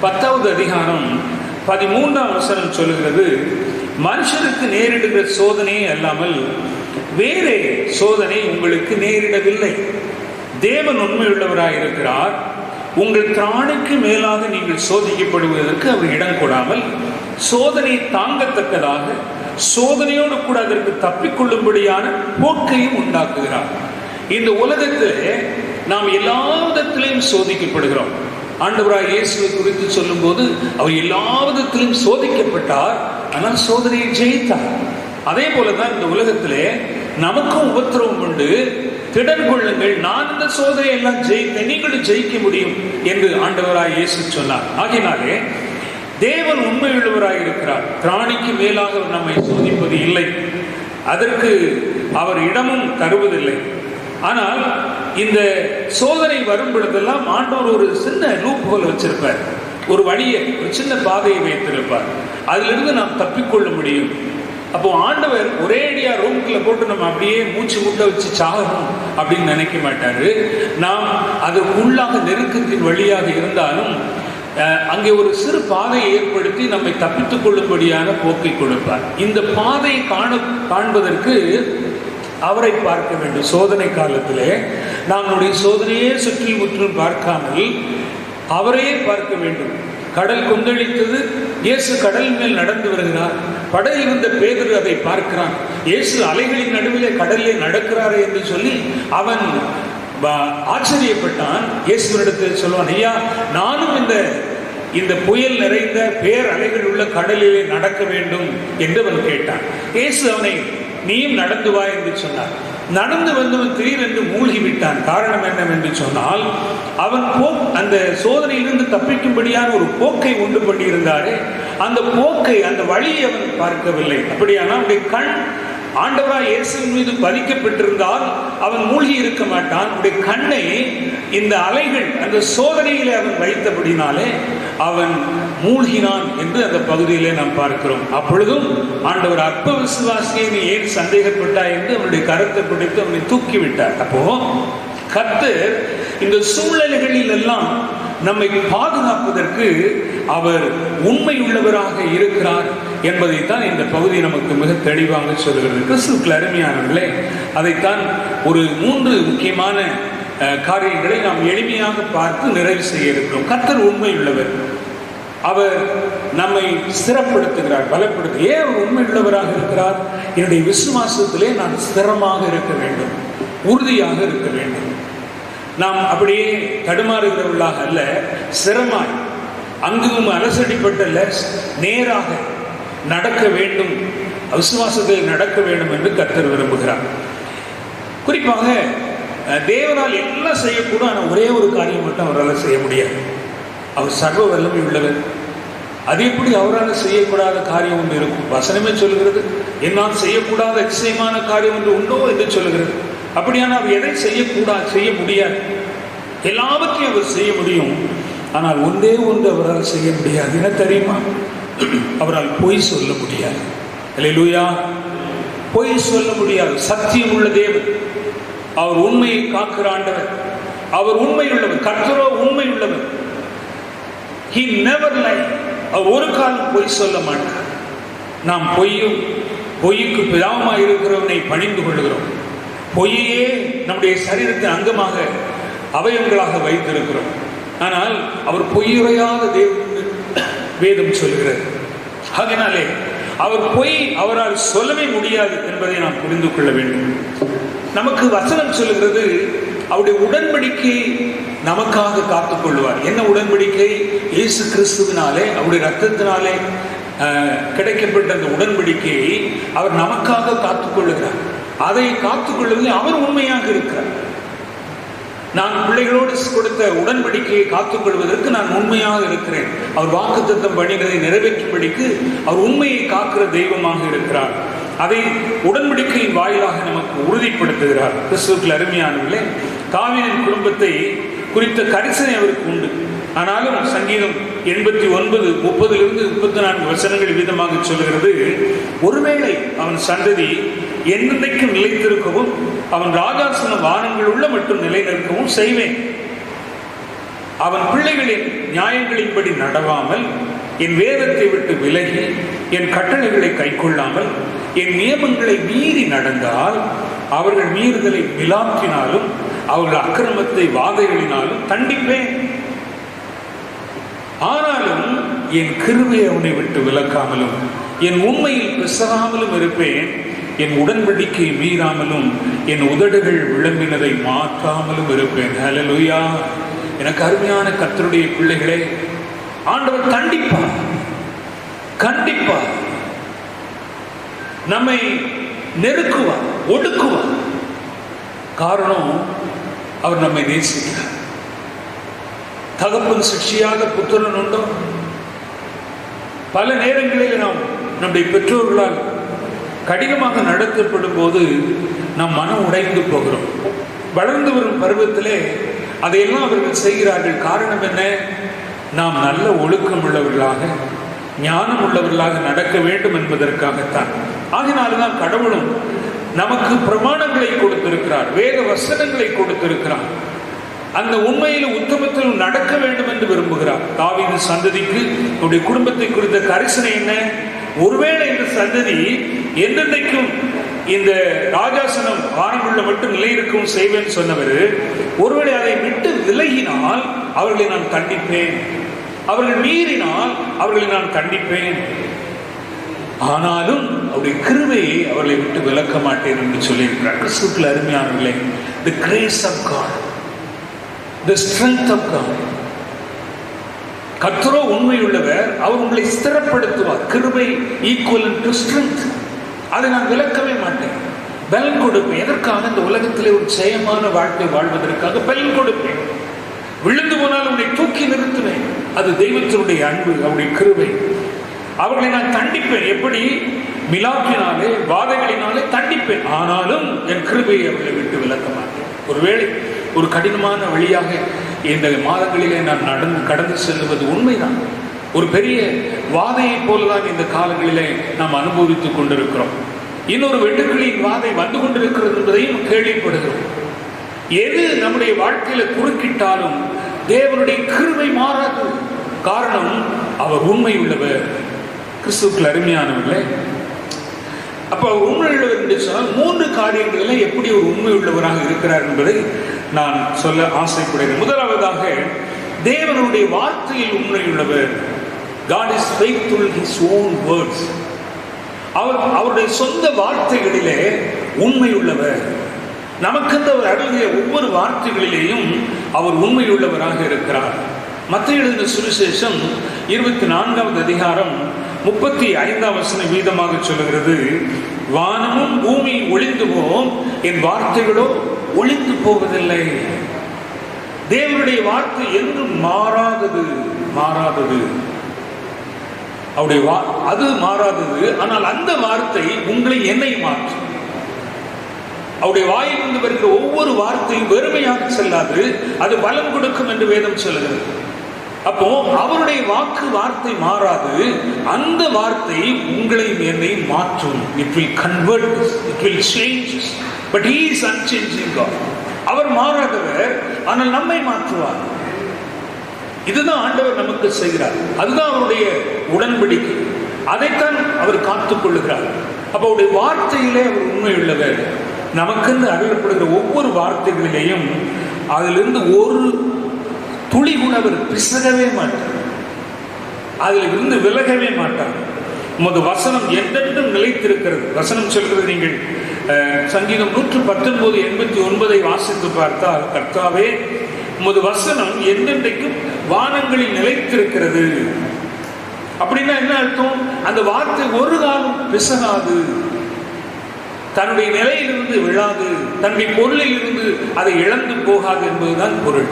10வது அதிகாரம் 13ஆம் வசனம் சொல்லுகிறது, மனுஷருக்கு நேரிடுகிற சோதனையே அல்லாமல் வேறே சோதனை உங்களுக்கு நேரிடவில்லை. தேவன் உண்மையுள்ளவராய் இருக்கிறார். உங்கள் திராணிக்கு மேலாக நீங்கள் சோதிக்கப்படுவதற்கு அவர் இடம் கொடாமல் சோதனையை தாங்கத்தக்கதாக சோதனையோடு கூட அதற்கு தப்பிக்கொள்ளும்படியான போக்கையும் உண்டாக்குகிறார். இந்த உலகத்திலே நாம் எல்லா விதத்திலையும் சோதிக்கப்படுகிறோம். ஆண்டவராய் இயேசுவை குறித்து சொல்லும் போது அவர் எல்லா விதத்திலும் சோதிக்கப்பட்டார், ஆனால் சோதனையை ஜெயித்தார். அதே போலதான் இந்த உலகத்திலே நமக்கும் உபத்திரவம் உண்டு. திடன் கொள்ளுங்கள், நான் இந்த சோதனை எல்லாம் ஜெயித்தேன், நீங்களும் ஜெயிக்க முடியும் என்று ஆண்டவராய் இயேசு சொன்னார். ஆகினாலே தேவன் உண்மையுள்ளவராய் இருக்கிறார். திராணிக்கு மேலாக நம்மை சோதிப்பது இல்லை, அதற்கு அவர் இடமும் தருவதில்லை. ஆனால் இந்த சோதனை வரும் பொழுதெல்லாம் ஆண்டவர் ஒரு சின்ன லூப் ஹோல் வச்சிருப்பார், ஒரு வழியை, ஒரு சின்ன பாதையை வைத்திருப்பார். அதிலிருந்து நாம் தப்பிக்கொள்ள முடியும். அப்போ ஆண்டவர் ஒரே அடியா ரூமுக்குள்ள போட்டு நம்ம அப்படியே மூச்சு முட்டை வச்சு சாகணும் அப்படின்னு நினைக்க மாட்டாரு. நாம் அதற்குள்ளாக நெருக்கத்தின் வழியாக இருந்தாலும் அங்கே ஒரு சிறு பாதையை ஏற்படுத்தி நம்மை தப்பித்துக் கொள்ளும்படியான போக்கை கொடுப்பார். இந்த பாதையை காண்பதற்கு அவரை பார்க்க வேண்டும். சோதனை காலத்திலே நம்முடைய சோதனையே சுற்றி முற்றும் பார்க்காமல் அவரையே பார்க்க வேண்டும். கடல் கொந்தளித்தது, இயேசு கடல் மேல் நடந்து வருகிறார். படகில் இருந்த பேதுரு அதை பார்க்கிறான். இயேசு அலைகளின் நடுவிலே கடலிலே நடக்கிறாரே என்று சொல்லி அவன் ஆச்சரியப்பட்டான். இயேசுவினிடத்தில் சொல்வான், ஐயா, நானும் இந்த புயல் நிறைந்த பேர் அலைகள் உள்ள கடலிலே நடக்க வேண்டும் என்று அவன் கேட்டான். இயேசு அவனை, நீயும் நடந்து வா என்று சொன்னார். நடந்து வந்தவன் திடீரென்று மூழ்கி விட்டான். காரணம் என்னவென்று சொன்னால், அவன் அந்த சோதனையிலிருந்து தப்பிக்கும்படியான ஒரு போக்கை உண்டு பண்ணியிருந்தாரே, அந்த போக்கை, அந்த வழியை அவன் பார்க்கவில்லை. அப்படியானால் அவனுடைய கண் ஆண்டவராய் இயேசுவின் மீது பதிக்கப்பட்டிருந்தால் அவன் மூழ்கி இருக்க மாட்டான். அவனுடைய கண்ணை இந்த அலைகள், அந்த சோதனையிலே அவன் வைத்தபடினாலே அவன் மூழ்கினான் என்று அந்த பகுதியிலே நாம் பார்க்கிறோம். அப்பொழுதும் ஆண்டவர், அற்ப விசுவாசியை நீ ஏன் சந்தேகப்பட்டாய் என்று அவனுடைய கரத்தை பிடித்து அவனை தூக்கிவிட்டார். அப்போ கர்த்தர் இந்த சூழ்நிலைகளில் எல்லாம் நம்மை பாதுகாப்பதற்கு அவர் உண்மையுள்ளவராக இருக்கிறார் என்பதைத்தான் இந்த பகுதி நமக்கு மிக தெளிவாக சொல்கிறது. கிறிஸ்துவுக்குள் அருமையானவர்களே, அதைத்தான் ஒரு 3 முக்கியமான காரியங்களை நாம் எளிமையாக பார்த்து நிறைவு செய்ய இருக்கிறோம். கர்த்தர் உண்மையுள்ளவர். அவர் நம்மை ஸ்திரப்படுத்துகிறார், பலப்படுத்து. ஏன் அவர் உண்மையுள்ளவராக இருக்கிறார்? என்னுடைய விசுவாசத்திலே நான் ஸ்திரமாக இருக்க வேண்டும், உறுதியாக இருக்க வேண்டும். நாம் அப்படியே தடுமாறுகிறவர்களாக அல்ல, ஸ்திரமாய் அங்கும் அலசடிப்பட்டல்ல, நேராக நடக்க வேண்டும், விசுவாசத்தில் நடக்க வேண்டும் என்று கர்த்தர் விரும்புகிறார். குறிப்பாக தேவனால் எல்லாம் செய்யக்கூடும், ஆனால் ஒரே ஒரு காரியம் மட்டும் அவரால் செய்ய முடியாது. அவர் சர்வ வல்லமை உள்ளவர். அது எப்படி அவரால் செய்யக்கூடாத காரியம் ஒன்று இருக்கும்? வசனமே சொல்லுகிறது, என்னால் செய்யக்கூடாத அதிசயமான காரியம் ஒன்று உண்டோ என்று சொல்லுகிறது. அப்படியான அவர் எதை செய்ய முடியாது. எல்லாவற்றையும் அவர் செய்ய முடியும். ஆனால் ஒன்றே ஒன்று அவரால் செய்ய முடியாது. என்ன தெரியுமா? அவரால் பொய் சொல்ல முடியாது. அல்லேலூயா. பொய் சொல்ல முடியாது. சத்தியம் உள்ள தேவன், அவர் உண்மையை காக்கிற ஆண்டவர், அவர் உண்மை உள்ளவர். கர்த்தரோ உண்மை உள்ளவர். He never lie. அவர் ஒரு காலம் பொய் சொல்ல மாட்டார். நாம் பொய்யுக்கு பிதாவமாக இருக்கிறவனை பணிந்து கொள்கிறோம். பொய்யே நம்முடைய சரீரத்தின் அங்கமாக, அவயங்களாக வைத்திருக்கிறோம். ஆனால் அவர் பொய்யுரையாத தேவன் வேதம் சொல்கிறது. அதனாலே அவர் பொய் அவரால் சொல்லவே முடியாது என்பதை நாம் புரிந்து கொள்ள வேண்டும். நமக்கு வசனம் சொல்லுகிறது, அவருடைய உடன்படிக்கை நமக்காக காத்துக் கொள்வார். என்ன உடன்படிக்கை? இயேசு கிறிஸ்துவினாலே, அவருடைய ரத்தத்தினாலே கிடைக்கப்பட்ட அந்த உடன்படிக்கையை அவர் நமக்காக காத்துக் கொள்ளுகிறார். அதை காத்துக்கொள்வதில் அவர் உண்மையாக இருக்கிறார். நான் பிள்ளைகளோடு கொடுத்த உடன்படிக்கையை காத்துக்கொள்வதற்கு நான் உண்மையாக இருக்கிறேன். அவர் வாக்குத்தத்தம் பண்ணினதை நிறைவேற்றும்படிக்கு அவர் உண்மையை காக்கிற தெய்வமாக இருக்கிறார். அதை உடன்படிக்கையின் வாயிலாக நமக்கு உறுதிப்படுத்துகிறார். கிறிஸ்துவுக்குள் அருமையானவர்களே, தாவீதின் குடும்பத்தை குறித்த கரிசனை அவருக்கு உண்டு. ஆனாலும் சங்கீதம் 89, 30-34 வசனங்கள் விதமாக சொல்கிறது, ஒருவேளை அவன் சந்ததி என்னென்னைக்கும் நிலைத்திருக்கவும் அவன் ராஜாசன வானங்கள் உள்ள மட்டும் நிலை நிற்கவும் செய்வேன். அவன் பிள்ளைகளின் நியாயங்களின்படி நடவாமல், என் வேதத்தை விட்டு விலகி, என் கட்டளைகளை கைக்கொள்ளாமல், என் நியமங்களை மீறி நடந்தால், அவர்கள் மீறுதலை விலாக்கினாலும் அவர்கள் அக்கிரமத்தை வாதைகளினாலும் தண்டிப்பேன். ஆனாலும் என் கிருபையை அவனை விட்டு விலக்காமலும், என் உண்மையில் பிசகாமலும் இருப்பேன். என் உடன்படிக்கை மீறாமலும், என் உதடுகள் விளம்பினதை மாற்றாமலும் இருப்பேன். ஹல்லேலூயா. எனக்கு அருமையான கர்த்தருடைய பிள்ளைகளே, ஆண்டவர் கண்டிப்பார், கண்டிப்பார் நம்மை நெருக்குவார், ஒடுக்குவார். காரணம், அவர் நம்மை நேசிக்கிறார். தகப்பன் சிக்ஷியாக புத்திரன் உண்டோ? பல நேரங்களில் நாம் நம்முடைய பெற்றோர்களால் கடினமாக நடத்தப்படும் போது நாம் மனம் உடைந்து போகிறோம். வளர்ந்து வரும் பருவத்திலே அதையெல்லாம் அவர்கள் செய்கிறார்கள். காரணம் என்ன? நாம் நல்ல ஒழுக்கம் உள்ளவர்களாக, ஞானம் உள்ளவர்களாக நடக்க வேண்டும் என்பதற்காகத்தான். ஆகினால்தான் கடவுளும் நமக்கு பிரமாணங்களை கொடுத்திருக்கிறார், வேத வசனங்களை கொடுத்திருக்கிறார். அந்த உண்மையில் உத்தமத்தில் நடக்க வேண்டும் என்று விரும்புகிறார். தாவீது சந்ததிக்கு அவருடைய குடும்பத்தை குறித்த கரிசனை என்ன? ஒருவேளை இந்த சந்ததி என்றென்றைக்கும் இந்த ராஜாசனம் வானங்குள்ள மட்டும் நிலையிருக்கவும் செய்வேன் சொன்னவர், ஒருவேளை அதை விட்டு விலகினால் அவர்களை நான் கண்டிப்பேன், அவர்கள் மீறினால் அவர்களை நான் கண்டிப்பேன். ஆனாலும் அவருடைய கிருபையை அவர்களை விட்டு விலக்க மாட்டேன் என்று சொல்லியிருக்கிறார். கிறிஸ்துவுக்குள் அருமையானவர்களே, the grace of God, the strength of God. கர்த்தரோ உண்மையுள்ளவர், அவர் உங்களை ஸ்திரப்படுத்துவார். கிருபை ஈக்குவலன்ட் டு ஸ்ட்ரெங்த். அதை நான் விளக்கவே மாட்டேன், பலன் கொடுப்பேன். எதற்காக? இந்த உலகத்திலே ஒரு ஜெயமான வாழ்க்கை வாழ்வதற்காக பலன் கொடுப்பேன். விழுந்து போனால் உன்னை தூக்கி நிறுத்துவேன். அது தெய்வத்தினுடைய அன்பு, அவருடைய கிருபை. அவர்களை நான் தண்டிப்பேன். எப்படி? மிலாக்கினாலே, வாதைகளினாலே தண்டிப்பேன். ஆனாலும் என் கிருபையை அவர்களை விட்டு விலக்க மாட்டேன். ஒருவேளை ஒரு கடினமான வழியாக இந்த மாதங்களிலே நான் கடந்து செல்வது உண்மைதான். ஒரு பெரிய வாதையை போலதான் இந்த காலங்களிலே நாம் அனுபவித்துக் கொண்டிருக்கிறோம். இன்னொரு வெட்டுக்கிளியின் வாதை வந்து கொண்டிருக்கிறது என்பதையும் கேள்விப்படுகிறோம். எது நம்முடைய வாழ்க்கையில குறுக்கிட்டாலும் தேவனுடைய கிருபை மாறாது. காரணம், அவர் உண்மை உள்ளவர். கிறிஸ்துவுக்குள் அருமையானவர்களே, அப்ப அவர் உண்மை உள்ளவர் என்று சொன்னால் 3 காரியங்களில் எப்படி ஒரு உண்மை உள்ளவராக இருக்கிறார் என்பதை நான் சொல்ல ஆசைப்படுகிறேன். முதலாவதாக, தேவனுடைய வார்த்தையில் உண்மை உள்ளவர். God is faithful his own words. அவருடைய சொந்த வார்த்தைகளிலே உண்மையுள்ளவர். நமக்கு அவர் அருளிய ஒவ்வொரு வார்த்தைகளிலேயும் அவர் உண்மையுள்ளவராக இருக்கிறார். மத்தேயு எழுதின சுவிசேஷம் 24வது அதிகாரம் 35ஆம் வசனம் வீதமாக சொல்லுகிறது, வானமும் பூமி ஒளிந்து போகும், என் வார்த்தைகளோ ஒளிந்து போவதில்லை. தேவனுடைய வார்த்தை என்றும் மாறாதது. அவருடைய அது மாறாதது. ஆனால் அந்த வார்த்தை உங்களை என்னை மாற்றும். அவருடைய வாயிலிருந்து வருகிற ஒவ்வொரு வார்த்தையும் வெறுமையாக செல்லாது, அது பலன் கொடுக்கும் என்று வேதம் சொல்லுகிறது. அப்போ அவருடைய வார்த்தை மாறாது. அந்த வார்த்தை உங்களை என்னை மாற்றும். It will convert us, it will change us, but he is unchanging God. அவர் மாறாதவர், ஆனால் நம்மை மாற்றுவார். இதுதான் ஆண்டவர் நமக்கு செய்கிறார். அதுதான் அவருடைய உடன்படிக்கை. அதைத்தான் அவர் காத்துக் கொள்ளுகிறார். அப்ப அவருடைய வார்த்தையிலே அவர் உண்மையுள்ளவர். நமக்கு அருளப்படுகிற ஒவ்வொரு வார்த்தைகளிலேயும் அதிலிருந்து ஒரு துளி கூட அவர் பிசகவே மாட்டார். அதில் இருந்து விலகவே மாட்டார். உமது வசனம் என்றென்றும் நிலைத்திருக்கிறது. வசனம் சொல்கிறது, நீங்கள் சங்கீதம் 119:89 வாசித்து பார்த்தால், கர்த்தாவே உமது வசனம் என்றென்றைக்கும் வானங்களில் நிலைத்திருக்கிறது. அப்படின்னா என்ன அர்த்தம்? அந்த வார்த்தை ஒரு காலம் பிசகாது, தன்னுடைய நிலையிலிருந்து விழாது, தன்னுடைய பொருளில் இருந்து அதை இழந்து போகாது என்பதுதான் பொருள்.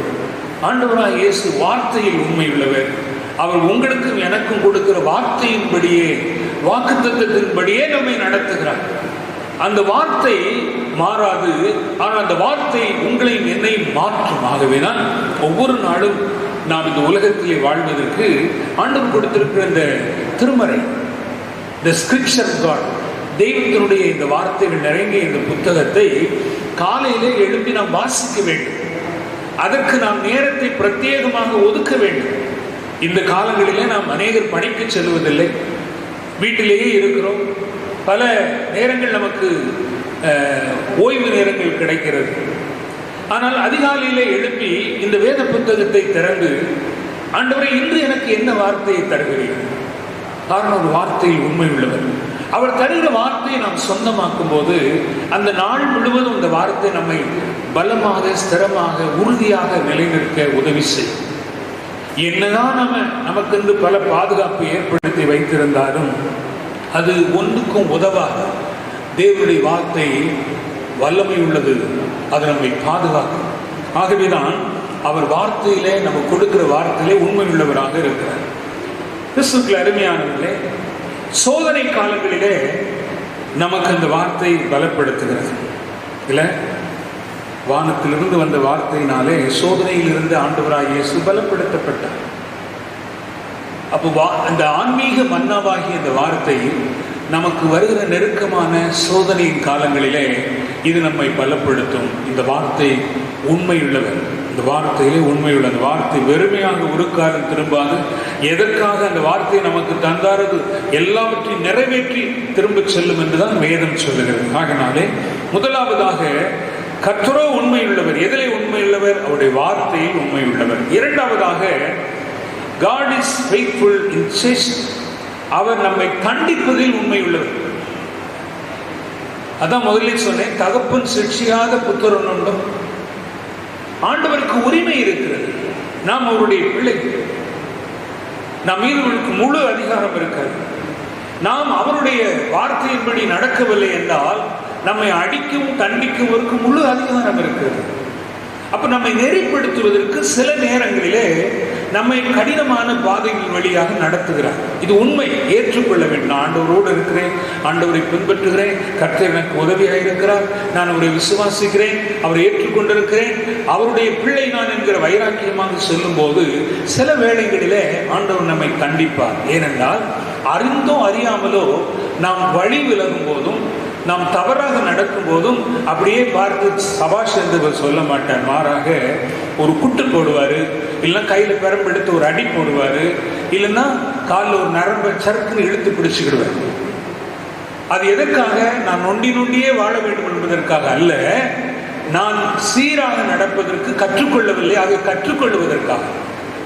ஆண்டவராகிய இயேசு வார்த்தையில் உண்மையுள்ளவர். அவர் உங்களுக்கும் எனக்கும் கொடுக்கிற வார்த்தையின்படியே, வாக்குத்தத்தத்தின்படியே நம்மை நடத்துகிறார். அந்த வார்த்தை மாறாது, ஆனால் அந்த வார்த்தை உங்களையும் என்னையும் மாற்றும். ஆகவேதான் ஒவ்வொரு நாளும் நாம் இந்த உலகத்திலே வாழ்வதற்கு ஆண்டவர் கொடுத்திருக்கிற இந்த திருமறை, the scripture of God, தெய்வத்தினுடைய இந்த வார்த்தைகள் நிறைந்த இந்த புத்தகத்தை காலையிலே எழுப்பி நாம் வாசிக்க வேண்டும். அதற்கு நாம் நேரத்தை பிரத்யேகமாக ஒதுக்க வேண்டும். இந்த காலங்களிலே நாம் அநேகர் பணிக்கு செல்வதில்லை, வீட்டிலேயே இருக்கிறோம். பல நேரங்கள் நமக்கு ஓய்வு நேரங்கள் கிடைக்கிறது. ஆனால் அதிகாலையிலே எழுப்பி இந்த வேத புத்தகத்தை திறந்து, ஆண்டவரே இன்று எனக்கு என்ன வார்த்தையை தருகிறீர்கள்? காரணம், ஒரு வார்த்தையில் உண்மை உள்ளவர். அவர் தருகிற வார்த்தையை நாம் சொந்தமாக்கும் போது அந்த நாள் முழுவதும் அந்த வார்த்தை நம்மை பலமாக, ஸ்திரமாக, உறுதியாக நிலைநிற்க உதவி செய்யும். என்னதான் நமக்கு பல பாதுகாப்பு ஏற்படுத்தி வைத்திருந்தாலும் அது ஒன்றுக்கும் உதவாது. தேவனுடைய வார்த்தை வல்லமை உள்ளது, அது நம்மை பாதுகாக்கும். ஆகவேதான் அவர் வார்த்தையிலே நம்ம கொடுக்கிற வார்த்தையிலே உண்மை உள்ளவராக இருக்கிறார். கிறிஸ்துவுக்குள் அருமையானவர்களே, சோதனை காலங்களிலே நமக்கு அந்த வார்த்தை பலப்படுத்துகிறது. இல்லை, வானத்திலிருந்து வந்த வார்த்தையினாலே சோதனையில் இருந்து ஆண்டவராகிய இயேசு பலப்படுத்தப்பட்டார். அப்போ அந்த ஆன்மீக மன்னாவாகிய இந்த வார்த்தை நமக்கு வருகிற நெருக்கமான சோதனையின் காலங்களிலே இது நம்மை பலப்படுத்தும். இந்த வார்த்தை உண்மையுள்ளவர், இந்த வார்த்தையிலே உண்மையுள்ள அந்த வார்த்தை வெறுமையாக ஒரு காலம் திரும்பாது. எதற்காக அந்த வார்த்தையை நமக்கு தந்தாரது எல்லாவற்றையும் நிறைவேற்றி திரும்ப செல்லும் என்றுதான் வேதம் சொல்லுகிறது. ஆகினாலே முதலாவதாக கர்த்தரோ உண்மையுள்ளவர். எதிலே உண்மையுள்ளவர்? அவருடைய வார்த்தையில் உண்மையுள்ளவர். இரண்டாவதாக God is faithful in chastening. அவர் நம்மை கண்டிப்பதில் உண்மையுள்ளவர். அதான் முதலில் சொன்னேன், தகப்பன் சிக்ஷியாத புத்திரன் உண்டோ? ஆண்டவருக்கு உரிமை இருக்கிறது. நாம் அவருடைய பிள்ளைகள், நம் மீது அவருக்கு முழு அதிகாரம் இருக்காது. நாம் அவருடைய வார்த்தையின்படி நடக்கவில்லை என்றால் நம்மை அடிக்கவும் தண்டிக்கவும் முழு அதிகாரம் இருக்கிறது. அப்ப நம்மை நெறிப்படுத்துவதற்கு சில நேரங்களிலே நம்மை கடினமான பாதைகள் வழியாக நடத்துகிறார். இது உண்மை, ஏற்றுக்கொள்ள வேண்டும். நான் ஆண்டவரோடு இருக்கிறேன், ஆண்டவரை பின்பற்றுகிறேன், கர்த்தர் எனக்கு உதவியாக இருக்கிறார், நான் அவரை விசுவாசிக்கிறேன், அவரை ஏற்றுக்கொண்டிருக்கிறேன், அவருடைய பிள்ளை நான் என்கிற வைராக்கியமாக சொல்லும் போது சில வேளைகளிலே ஆண்டவர் நம்மை கண்டிப்பார். ஏனென்றால் அறிந்தோ அறியாமலோ நாம் வழி விலகும் போதும், நாம் தவறாக நடக்கும் போதும் அப்படியே பார்த்து சபாஷ் என்று சொல்ல மாட்டார். மாறாக ஒரு குட்டு போடுவார், இல்லைன்னா கையில் பெரம்பெடுத்து ஒரு அடி போடுவார், இல்லைன்னா காலில் ஒரு நரம்பை சறுக்குன்னு இழுத்து பிடிச்சிக்கிடுவார். அது எதற்காக? நான் நொண்டியே வாழ வேண்டும் என்பதற்காக அல்ல, நான் சீராக நடப்பதற்கு கற்றுக்கொள்ளவில்லை, அதை கற்றுக்கொள்வதற்காக.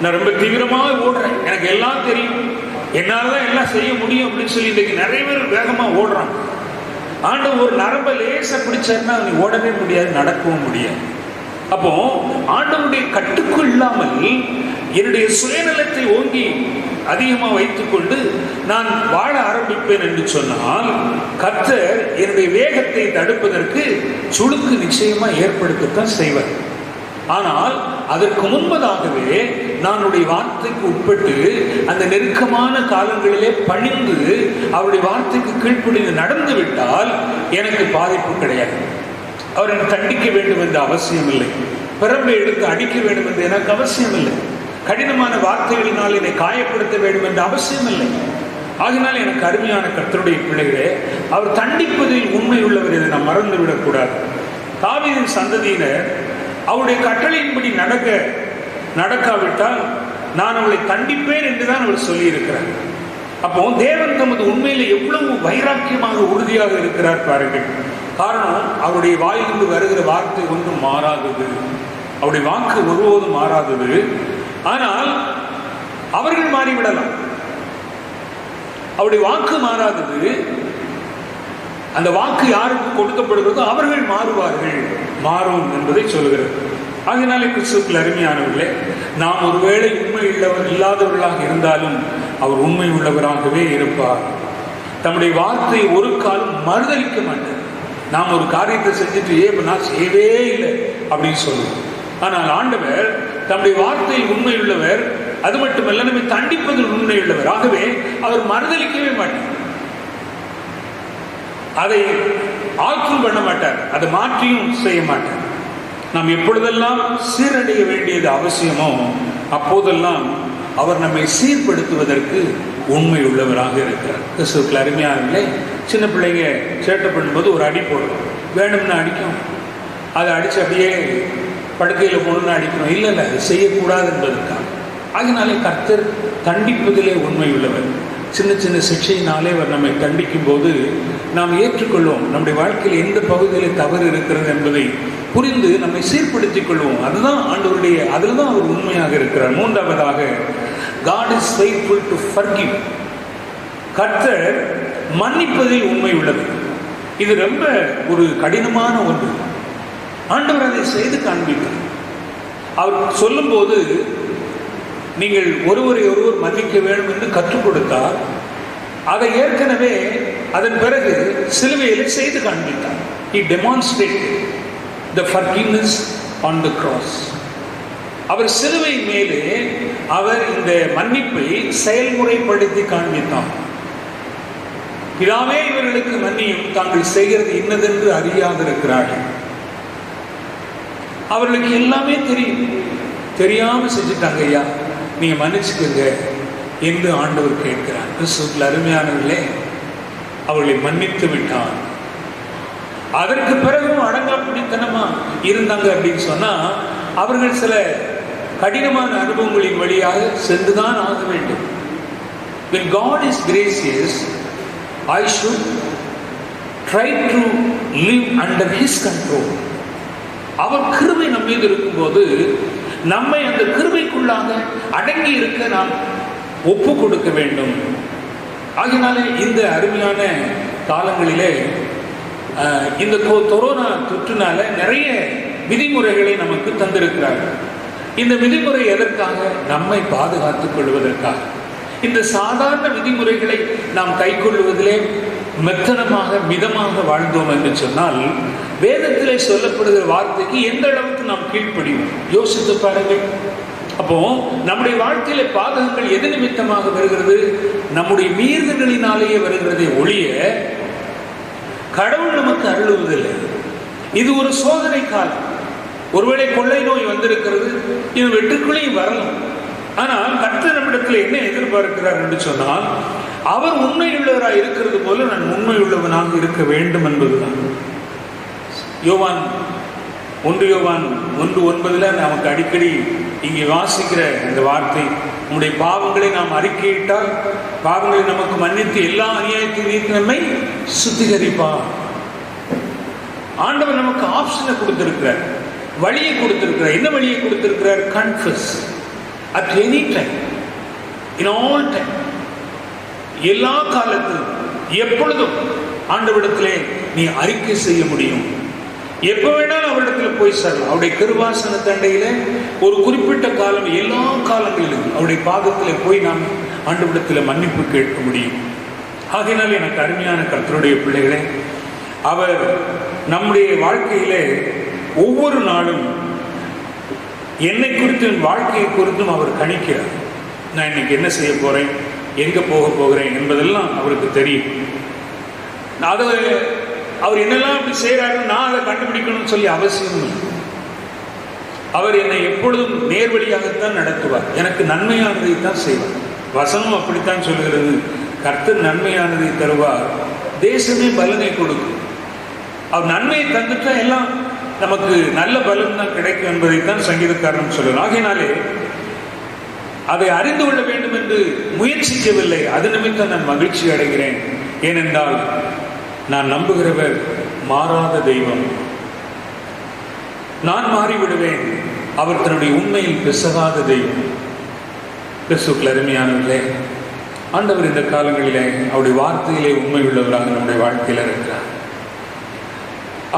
நான் ரொம்ப தீவிரமாக ஓடுறேன், எனக்கு எல்லாம் தெரியும், என்னாலதான் எல்லாம் செய்ய முடியும் அப்படின்னு சொல்லி இன்னைக்கு நிறைய பேர் வேகமா ஓடுறாங்க. ஆண்டவர் ஒரு நரம்பை லேசா பிடிச்சாருன்னா நீ ஓடவே முடியாது, நடக்கவும் முடியாது. அப்போ ஆண்டவருடைய கட்டுக்குள் இல்லாமல் என்னுடைய சுயநலத்தை ஓங்கி அதிகமாக வைத்துக்கொண்டு நான் வாழ ஆரம்பிப்பேன் என்று சொன்னால் கர்த்தர் என்னுடைய வேகத்தை தடுப்பதற்கு சுளுக்கு நிச்சயமா ஏற்படுத்தத்தான் செய்வார். ஆனால் அதற்கு முன்பதாகவே நானுடைய வார்த்தைக்கு உட்பட்டு அந்த நெருக்கமான காலங்களிலே பணிந்து அவருடைய வார்த்தைக்கு கீழ்ப்படிந்து நடந்து விட்டால் எனக்கு பாதிப்பு கிடையாது. அவர் என்னை தண்டிக்க வேண்டும் என்ற அவசியம் இல்லை. பிறம்பை எடுத்து அடிக்க வேண்டும் என்று எனக்கு அவசியம் இல்லை. கடினமான வார்த்தைகளினால் என்னை காயப்படுத்த வேண்டும் என்ற அவசியம் இல்லை. ஆகினால் எனக்கு அருமையான கர்த்தருடைய பிள்ளைகளே, அவர் தண்டிப்பதில் உண்மை உள்ளவர், இதை நாம் மறந்துவிடக்கூடாது. தாவீதின் சந்ததியினர் அவருடைய கட்டளையின்படி நடக்காவிட்டால் நான் அவளை தண்டிப்பேன் என்றுதான் அவர் சொல்லியிருக்கிறார். அப்போ தேவன் தமது உண்மையில எவ்வளவு வைராக்கியமாக உறுதியாக இருக்கிறார் பாருங்கள். காரணம், அவருடைய வாயிலிருந்து வருகிற வார்த்தை ஒன்றும் மாறாதது, அவருடைய வாக்கு ஒருபோதும் மாறாதது. ஆனால் அவர்கள் மாறிவிடலாம், அவருடைய வாக்கு மாறாதது. அந்த வாக்கு யாருக்கு கொடுக்கப்படுகிறதோ அவர்கள் மாறுவார்கள், மாறும் என்பதை சொல்கிறது. ஆகினாலே கிறிஸ்துவுக்குள் அருமையானவர்களே, நாம் ஒருவேளை உண்மை இல்லாதவர்களாக இருந்தாலும் அவர் உண்மை உள்ளவராகவே இருப்பார். தம்முடைய வார்த்தை ஒரு காலம் மறுதளிக்க மாட்டார். நாம் ஒரு காரியத்தை செஞ்சுட்டு நான் செய்யவே இல்லை அப்படின்னு சொல்லுவோம். ஆனால் ஆண்டவர் தம்முடைய வார்த்தையில் உண்மை உள்ளவர். அது மட்டுமல்ல, நம்மை தண்டிப்பதில் உண்மை உள்ளவர். ஆகவே அவர் மறுதளிக்கவே மாட்டார், அதை ஆற்றும் பண்ண மாட்டார், அதை மாற்றியும் செய்ய மாட்டார். நாம் எப்பொழுதெல்லாம் சீரடைய வேண்டியது அவசியமோ அப்போதெல்லாம் அவர் நம்மை சீர்படுத்துவதற்கு உண்மை உள்ளவராக இருக்கிறார். கிறிஸ்துவுக்குள் அருமையானவர்களே, சின்ன பிள்ளைங்க சேட்டை பண்ணும்போது ஒரு அடி போடுறோம், வேணும்னு அடிக்கும், அதை அடிச்சு அப்படியே படுக்கையில் போகணும்னு அடிக்கணும், இல்லை அது செய்யக்கூடாது என்பதற்காக. ஆகினாலே கர்த்தர் தண்டிப்பதிலே உண்மை உள்ளவர். சின்ன சின்ன சிக்ஷையினாலே அவர் நம்மை தண்டிக்கும் போது நாம் ஏற்றுக்கொள்வோம். நம்முடைய வாழ்க்கையில் எந்த பகுதியில் தவறு இருக்கிறது என்பதை புரிந்து நம்மை சீர்படுத்திக் கொள்வோம். அதுதான் ஆண்டவருடைய, அதில் தான் அவர் உண்மையாக இருக்கிறார். மூன்றாவதாக, God is faithful to forgive. கர்த்தர் மன்னிப்பதில் உண்மை உள்ளது. இது ரொம்ப ஒரு கடினமான ஒன்று. ஆண்டவர் அதை செய்து காண்பித்தார். அவர் சொல்லும் போது நீங்கள் ஒருவரை ஒருவர் மன்னிக்க வேண்டும் என்று கற்றுக் கொடுத்தார். அதை ஏற்கனவே அதன் பிறகு சிலுவையில் செய்து காண்பித்தார். He demonstrated the forgiveness on the cross. அவர் சிலுவை மேலே அவர் இந்த மன்னிப்பை செயல்முறைப்படுத்தி காண்பித்தார். பிதாவே இவர்களுக்கு மன்னியும், தாங்கள் செய்கிறது இன்னதென்று அறியாதிருக்கிறார்கள். அவர்களுக்கு எல்லாமே தெரியும், தெரியாம செஞ்சுட்டாங்க, ஐயா நீங்க மன்னிச்சுக்கங்க என்று ஆண்டவர் கேட்கிறார். கிறிஸ்துவுக்குள் அருமையானவர்களே, அவர்களை மன்னித்து விட்டார். அதற்கு பிறகும் அடங்கா பிடித்தனமா இருந்தாங்க அப்படின்னு சொன்னா அவர்கள் சில கடினமான அனுபவங்களின் வழியாக சென்றுதான் ஆக வேண்டும். When God is gracious, I should try to live under His control. அவர் கிருபை நம் மீது இருக்கும்போது நம்மை அந்த கிருபைக்குள்ளாக அடங்கி இருக்க நாம் ஒப்பு கொடுக்க வேண்டும். ஆகினாலே இந்த அருமையான காலங்களிலே இந்த கொரோனா தொற்றுனால நிறைய விதிமுறைகளை நமக்கு தந்திருக்கிறார்கள். இந்த விதிமுறை எதற்காக? நம்மை பாதுகாத்துக் கொள்வதற்காக. இந்த சாதாரண விதிமுறைகளை நாம் கைக்கொள்வதிலே மெத்தனமாக மிதமாக வாழ்ந்தோம் என்று சொன்னால் வேதத்திலே சொல்லப்படுகிற வார்த்தைக்கு எந்த அளவுக்கு நாம் கீழ்ப்படிவோம் யோசித்து பாருங்கள். அப்போ நம்முடைய வாழ்க்கையில பாதகங்கள் எது நிமித்தமாக வருகிறது? நம்முடைய மீறுதல்களினாலேயே வருகிறதை ஒழிய கடவுள் நமக்கு அருளுவதில்லை. இது ஒரு சோதனை காலம். ஒருவேளை கொள்ளை நோய் வந்திருக்கிறது, இது வெற்றுக்குள்ளேயும் வரலாம். ஆனால் கர்த்தர் நம்மிடத்தில் என்ன எதிர்பார்க்கிறார் என்று சொன்னால், அவர் உண்மையுள்ளவராக இருக்கிறது போல நான் உண்மையுள்ளவனாக இருக்க வேண்டும் என்பதுதான். யோவான் 1:9 நமக்கு அடிக்கடி இங்கே வாசிக்கிற இந்த வார்த்தை, நம்முடைய பாவங்களை நாம் அறிக்கையிட்டால் பாவங்களை நமக்கு மன்னித்து எல்லா அநியாயத்தையும் நீக்கி நம்மை சுத்திகரிப்பார். ஆண்டவர் நமக்கு ஆப்ஷனை கொடுத்திருக்கிறார், வழியை கொடுத்திருக்கிறார். என்ன வழியை கொடுத்திருக்கிறார்? Confuse at any time, in all time. எல்லா காலத்திலும் எப்பொழுதும் ஆண்டவரிடத்திலே நீ அறிக்கை செய்ய முடியும். எப்ப வேணாலும் அவரிடத்துல போய் சேரலாம். அவருடைய கிருபாசன தண்டையில ஒரு குறிப்பிட்ட காலம், எல்லா காலங்களிலும் அவருடைய பாதத்திலே போய் நாம் ஆண்டவரிடத்துல மன்னிப்பு கேட்க முடியும். ஆகையினால் எனக்கு அருமையான கர்த்தருடைய பிள்ளைகளே, அவர் நம்முடைய வாழ்க்கையிலே ஒவ்வொரு நாளும் என்னை குறித்தும் வாழ்க்கையை குறித்தும் அவர் கணிக்கிறார். நான் இன்னைக்கு என்ன செய்ய போறேன், எங்க போக போகிறேன் என்பதெல்லாம் அவருக்கு தெரியும். அதை அவர் என்னெல்லாம் அப்படி செய்யறாருன்னு நான் அதை கண்டுபிடிக்கணும்னு சொல்லி அவசியம் இல்லை. அவர் என்னை எப்பொழுதும் நேர்வழியாகத்தான் நடத்துவார். எனக்கு நன்மையானதை தான் செய்வார். வசனம் அப்படித்தான் சொல்கிறது, கர்த்தர் நன்மையானதை தருவார், தேசமே பலனை கொடுக்கும். அவர் நன்மையை தந்துட்டா எல்லாம் நமக்கு நல்ல பலன் தான் கிடைக்கும் என்பதைத்தான் சங்கீதக்காரன் சொல்லுவார். ஆகையினாலே அதை அறிந்து கொள்ள வேண்டும் என்று முயற்சிக்கவில்லை. அது நிமித்தம் நான் மகிழ்ச்சி அடைகிறேன். ஏனென்றால் நான் நம்புகிறவர் மாறாத தெய்வம். நான் மாறிவிடுவேன், அவர் தன்னுடைய உண்மையில் பிசகாத தெய்வம். கிறிஸ்துவுக்குள் அருமையானவர்களே, ஆண்டவர் இந்த காலங்களிலே அவருடைய வார்த்தையிலே உண்மை உள்ளவராக நம்முடைய வாழ்க்கையில் இருக்கிறார்.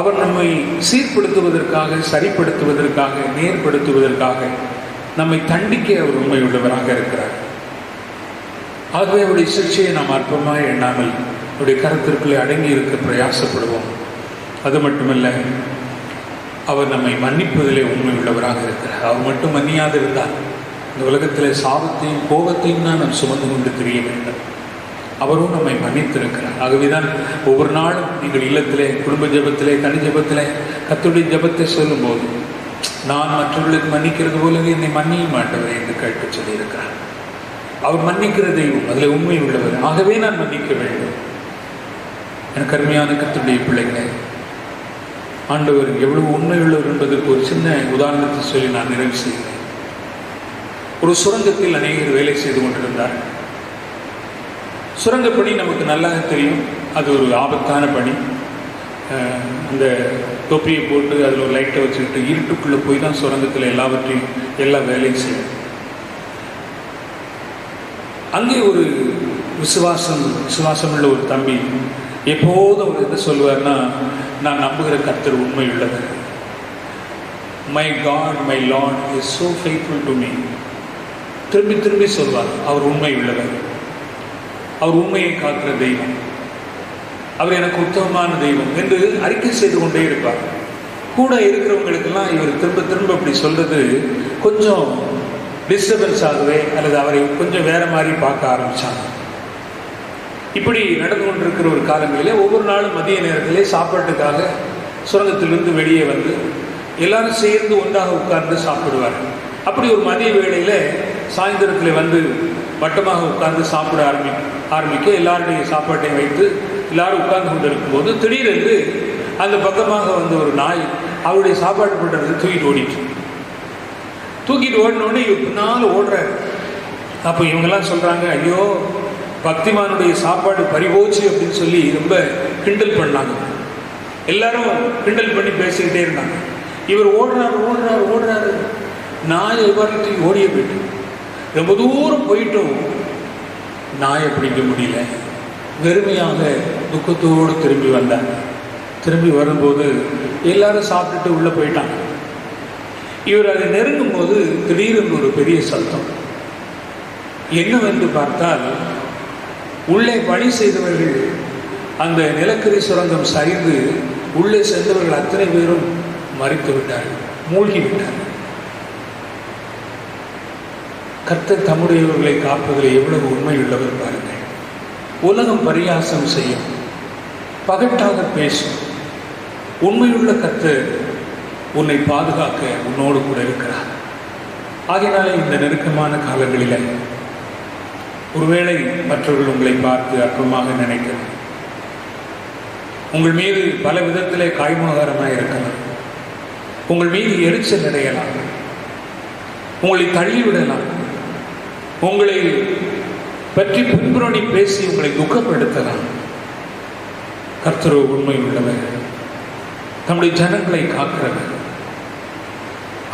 அவர் நம்மை சீர்படுத்துவதற்காக, சரிப்படுத்துவதற்காக, நேர்படுத்துவதற்காக, நம்மை தண்டிக்க அவர் உண்மை உள்ளவராக இருக்கிறார். ஆகவே அவருடைய சிகிச்சையை நாம் அற்பமாக எண்ணாமல் அவருடைய கருத்திற்குள்ளே அடங்கி இருக்க பிரயாசப்படுவோம். அது மட்டுமல்ல, அவர் நம்மை மன்னிப்பதிலே உண்மை உள்ளவராக இருக்கிறார். அவர் மட்டும் மன்னியாது இருந்தால் இந்த உலகத்தில் சாபத்தையும் கோபத்தையும் தான் நாம் சுமந்து கொண்டு தெரிய வேண்டும். அவரும் நம்மை மன்னித்திருக்கிறார். ஆகவேதான் ஒவ்வொரு நாளும் நீங்கள் இல்லத்திலே, குடும்ப ஜபத்திலே, தனி ஜபத்திலே கர்த்தருடைய ஜபத்தை சொல்லும் போது, நான் மற்றவர்களுக்கு மன்னிக்கிறது போலவே என்னை மன்னிய மாட்டவர் என்று கேட்டு சொல்லியிருக்கிறார். அவர் மன்னிக்கிற தெய்வம், அதில் உண்மை உள்ளவர். ஆகவே நான் மன்னிக்க வேண்டும். எனக்கு அருமையான கர்த்தருடைய பிள்ளைகளே, ஆண்டவர் எவ்வளவு உண்மை உள்ளவர் என்பதற்கு ஒரு சின்ன உதாரணத்தை சொல்லி நான் நிறைவு செய்கிறேன். ஒரு சுரங்கத்தில் அநேகர் வேலை செய்து கொண்டிருந்தார். சுரங்க பணி நமக்கு நல்லா தெரியும், அது ஒரு ஆபத்தான பணி. அந்த தொப்பியை போட்டு அதில் ஒரு லைட்டை வச்சுக்கிட்டு இருட்டுக்குள்ளே போய் தான் சுரங்கத்தில் எல்லா வேலையும் செய்யும். அங்கே ஒரு விசுவாசம் உள்ள ஒரு தம்பி எப்போதும் அவர் என்ன சொல்லுவார்னா, நான் நம்புகிற கர்த்தர் உண்மை உள்ளவர். My God my Lord is so faithful to me. திரும்பி திரும்பி சொல்வார், அவர் உண்மை உள்ளவர், அவர் உண்மையை காக்கிற தெய்வம், அவர் எனக்கு உத்தமமான தெய்வம் என்று அறிக்கை செய்து கொண்டே இருப்பார். கூட இருக்கிறவங்களுக்கெல்லாம் இவர் திரும்ப திரும்ப அப்படி சொல்றது கொஞ்சம் டிஸ்டர்பன்ஸ் ஆகவே, அல்லது அவரை கொஞ்சம் வேற மாதிரி பார்க்க ஆரம்பிச்சாங்க. இப்படி நடந்து கொண்டிருக்கிற ஒரு காலங்களிலே ஒவ்வொரு நாளும் மதிய நேரத்திலே சாப்பாட்டுக்காக சுரங்கத்திலிருந்து வெளியே வந்து எல்லாரும் சேர்ந்து ஒன்றாக உட்கார்ந்து சாப்பிடுவார்கள். அப்படி ஒரு மதிய வேளையில் சாயந்தரத்தில் வந்து வட்டமாக உட்கார்ந்து சாப்பிட ஆரம்பிக்க எல்லாருடைய சாப்பாட்டையும் வைத்து எல்லாரும் உட்கார்ந்து கொண்டு இருக்கும்போது திடீரென்று அந்த பக்கமாக வந்து ஒரு நாய் அவருடைய சாப்பாடு பண்ணுறது தூக்கிட்டு ஓடினோடனே இவர் பின்னால் ஓடுறாரு. அப்போ இவங்கெல்லாம் சொல்கிறாங்க, ஐயோ பக்திமானுடைய சாப்பாடு பறிபோச்சு அப்படின்னு சொல்லி ரொம்ப கிண்டல் பண்ணாங்க. எல்லாரும் கிண்டல் பண்ணி பேசிக்கிட்டே இருந்தாங்க. இவர் ஓடுறாரு. நாயை தூக்கி ஓடிய போயிட்டு ரொம்ப தூரம் போயிட்டும் நாயை பிடிக்க முடியல. வெறுமையாக துக்கத்தோடு திரும்பி வந்தாங்க. திரும்பி வரும்போது எல்லாரும் சாப்பிட்டுட்டு உள்ளே போயிட்டாங்க. இவர் அதை நெருங்கும் போது திடீரென்று ஒரு பெரிய சத்தம். என்னவென்று பார்த்தால், உள்ளே பணி செய்தவர்கள் அந்த நிலக்கரி சுரங்கம் சரிந்து உள்ளே சென்றவர்கள் அத்தனை பேரும் மரித்து விட்டார்கள், மூழ்கி விட்டார்கள். கர்த்தர் தம்முடையவர்களை காப்பதில் எவ்வளவு உண்மை உள்ளவர் பாருங்கள். உலகம் பரியாசம் செய்யும், பகட்டாக பேசும். உண்மையுள்ள கர்த்தர் உன்னை பாதுகாக்க உன்னோடு கூட இருக்கிறார். ஆகையினாலே இந்த நெருக்கமான காலங்களில் ஒருவேளை மற்றவர்கள் உங்களை பார்த்து அற்பமாக நினைக்கலாம், உங்கள் மீது பல விதத்திலே காய்முகரமாக இருக்கலாம், உங்கள் மீது எரிச்சல் அடையலாம், உங்களை தள்ளிவிடலாம், உங்களை பற்றி பின்புறணி பேசி உங்களை துக்கப்படுத்தலாம். கர்த்தரோ உண்மை உள்ளவர், தம்முடைய ஜனங்களை காக்கிறவர்,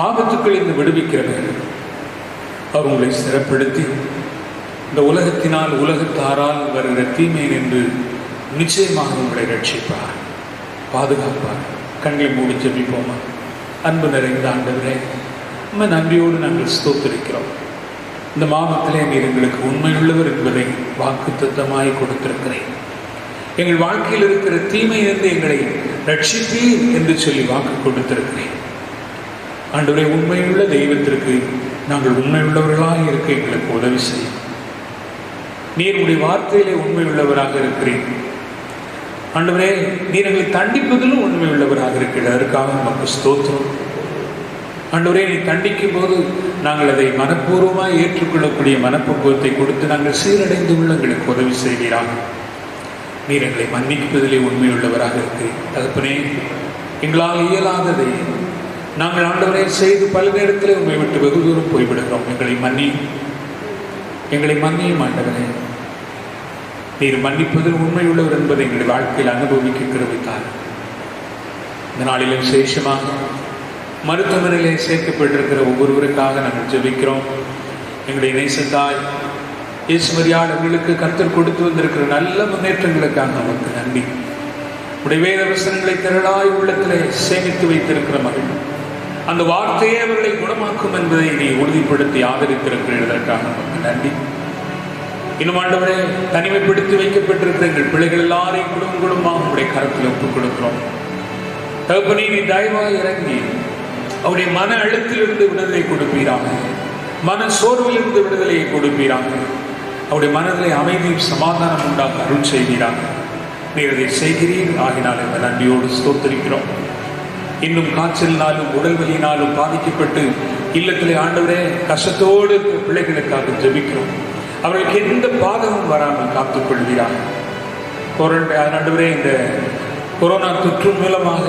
ஆபத்துக்களிலிருந்து விடுவிக்கிறவர். அவர் உங்களை ஸ்திரப்படுத்தி இந்த உலகத்தினால் உலகத்தாரால் வருகிற தீமை நின்று நிச்சயமாக உங்களை ரட்சிப்பார், பாதுகாப்பார். கண்களை மூடி ஜெபிப்போமா? அன்பு நிறைந்த ஆண்டவரே, உண்மை நன்றியோடு நாங்கள் ஸ்தோத்திரிக்கிறோம். இந்த மாதத்திலே நீர் எங்களுக்கு உண்மையுள்ளவர் என்பதை வாக்குத்தத்தமாய் கொடுத்திருக்கிறேன். எங்கள் வாழ்க்கையில் இருக்கிற தீமையிலிருந்து எங்களை ரட்சிப்பீர் என்று சொல்லி வாக்கு கொடுத்திருக்கிறேன். ஆண்டவரே, உண்மையுள்ள தெய்வத்திற்கு நாங்கள் உண்மையுள்ளவர்களாக இருக்க எங்களுக்கு உதவி செய்யும். நீர் உடைய வார்த்தையிலே உண்மையுள்ளவராக இருக்கிறேன். ஆண்டவரே, நீர் எங்களை தண்டிப்பதிலும் உண்மையுள்ளவராக இருக்கிறது. அதற்காக நமக்கு ஸ்தோத்திரம். ஆண்டவரே, நீ தண்டிக்கும் போது நாங்கள் அதை மனப்பூர்வமாக ஏற்றுக்கொள்ளக்கூடிய மனப்பக்குவத்தை கொடுத்து நாங்கள் சீரடைந்து உள்ள எங்களுக்கு உதவி செய்கிறாங்க. நீர் எங்களை மன்னிப்பதிலே உண்மையுள்ளவராக இருக்கிறேன். தகப்பனே, எங்களால் இயலாததை நாங்கள் ஆண்டவரே செய்து பல நேரத்தில் உண்மை விட்டு வெகு தூரம் போய்விடுகிறோம். எங்களை மன்னியும் ஆண்டவரே. நீர் மன்னிப்பதில் உண்மையுள்ளவர் என்பதை எங்களுடைய வாழ்க்கையில் அனுபவிக்க கிருபித்தார். இந்த நாளிலும் விசேஷமாக மருத்துவமனையிலே சேர்க்கப்பட்டிருக்கிற ஒவ்வொருவருக்காக நாங்கள் ஜெபிக்கிறோம். எங்களுடைய நேசத்தாய் இயேசுமரியாள் அவர்களுக்கு கர்த்தர் கொடுத்து வந்திருக்கிற நல்ல முன்னேற்றங்களுக்காக நமக்கு நன்றி. உடைய வேத வசனங்களை திரளாய் உள்ளத்திலே சேமித்து வைத்திருக்கிற மகள், அந்த வார்த்தையே அவர்களை குணமாக்கும் என்பதை நீ உறுதிப்படுத்தி ஆதரித்திருக்கிறதற்காக நமக்கு நன்றி. இன்னும் ஆண்டவரே, தனிமைப்படுத்தி வைக்கப்பட்டிருக்கிற எங்கள் பிள்ளைகள் எல்லாரையும் குடும்பமாக உடைய கரத்தில் ஒப்புக் கொடுக்கிறோம். தகப்பனே, நீ தயவாக இறங்கி அவருடைய மன அழுத்திலிருந்து விடுதலை கொடுப்பீராக, மன சோர்விலிருந்து விடுதலையை கொடுப்பீராக, அவருடைய மனதிலே அமைதியும் சமாதானம் உண்டாக அருள் செய்வீராக. நீர் அதை செய்கிறீர். ஆகினால் இந்த நன்றியோடு ஸ்தோத்திரிக்கிறோம். இன்னும் காய்ச்சலினாலும் உடல் வலியினாலும் பாதிக்கப்பட்டு இல்லத்திலே ஆண்டவரே கஷ்டத்தோடு பிள்ளைகளுக்காக ஜெபிக்கிறோம். அவர்களுக்கு எந்த பாதமும் வராமல் காத்துக்கொள்வீராக. ஆண்டவரே, இந்த கொரோனா தொற்று மூலமாக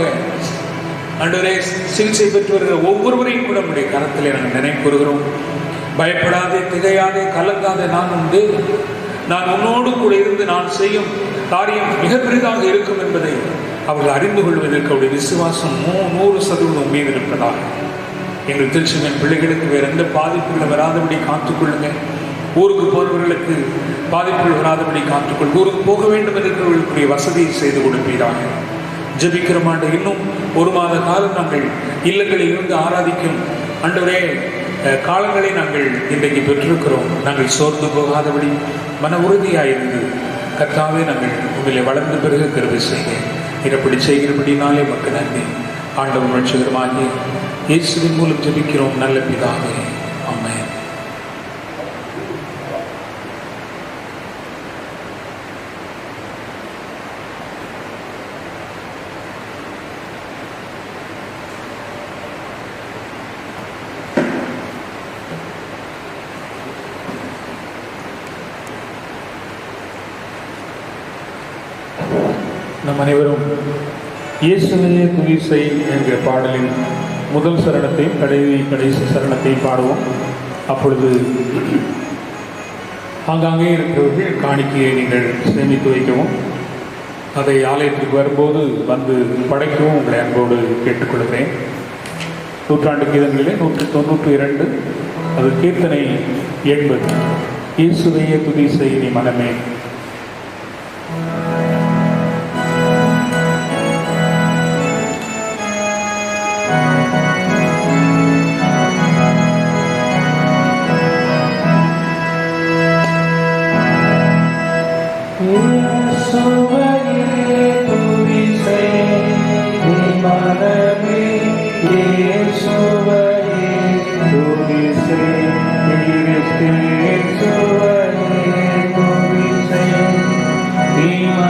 ஆண்டவரே சிகிச்சை பெற்று வருகிற ஒவ்வொருவரையும் கூட நம்முடைய கரத்திலே நாங்கள் நினைவுறுகிறோம். பயப்படாதே, திகையாதே, கலங்காதே, நான் உன்னோடு கூட இருந்து நான் செய்யும் காரியம் மிக பெரிதாக இருக்கும் என்பதை அவர்கள் அறிந்து கொள்வதற்கு அவருடைய விசுவாசம் 100% மீது இருப்பதாக. எங்கள் திருச்சியின் பிள்ளைகளுக்கு வேறு எந்த பாதிப்புகள் வராதபடி காத்துக்கொள்ளுங்க. ஊருக்கு போகிறவர்களுக்கு பாதிப்புகள் வராதபடி காத்துக்கொள். ஊருக்கு போக வேண்டும் இருக்கிறவர்களுக்குரிய வசதியை செய்து கொடுப்பீராக. ஜெபிக்கிற ஆண்டு இன்னும் 1 மாத காலம் நாங்கள் இல்லங்களில் இருந்து ஆராதிக்கும் ஆண்டவரே காலங்களை நாங்கள் இன்றைக்கு பெற்றிருக்கிறோம். நாங்கள் சோர்ந்து போகாதபடி மன உறுதியாயிருந்து கர்த்தாவே நாங்கள் உங்களை வளர்ந்த பிறகு கிருபை செய்க. இப்படி செய்கிறபடினாலே மக்கள் நன்றி. ஆண்டவர் ரட்சகருமாகிய இயேசுவின் மூலம் ஜெபிக்கிறோம் நல்ல பிதாவே, ஆமென். நம் அனைவரும் இயேசுவையே துதி செய் என்கிற பாடலின் முதல் சரணத்தையும் கடைசி சரணத்தையும் பாடுவோம். அப்பொழுது ஆங்காங்கே இருக்கிறவர்கள் காணிக்கையை நீங்கள் சேமித்து வைக்கவும், அதை ஆலயத்திற்கு வரும்போது வந்து படைக்கவும் உங்களை அன்போடு கேட்டுக்கொள்கிறேன். நூற்றாண்டு கீதங்களிலே 192 அது கீர்த்தனை 80. இயேசுவையே துதி செய் நீ மனமே. Be my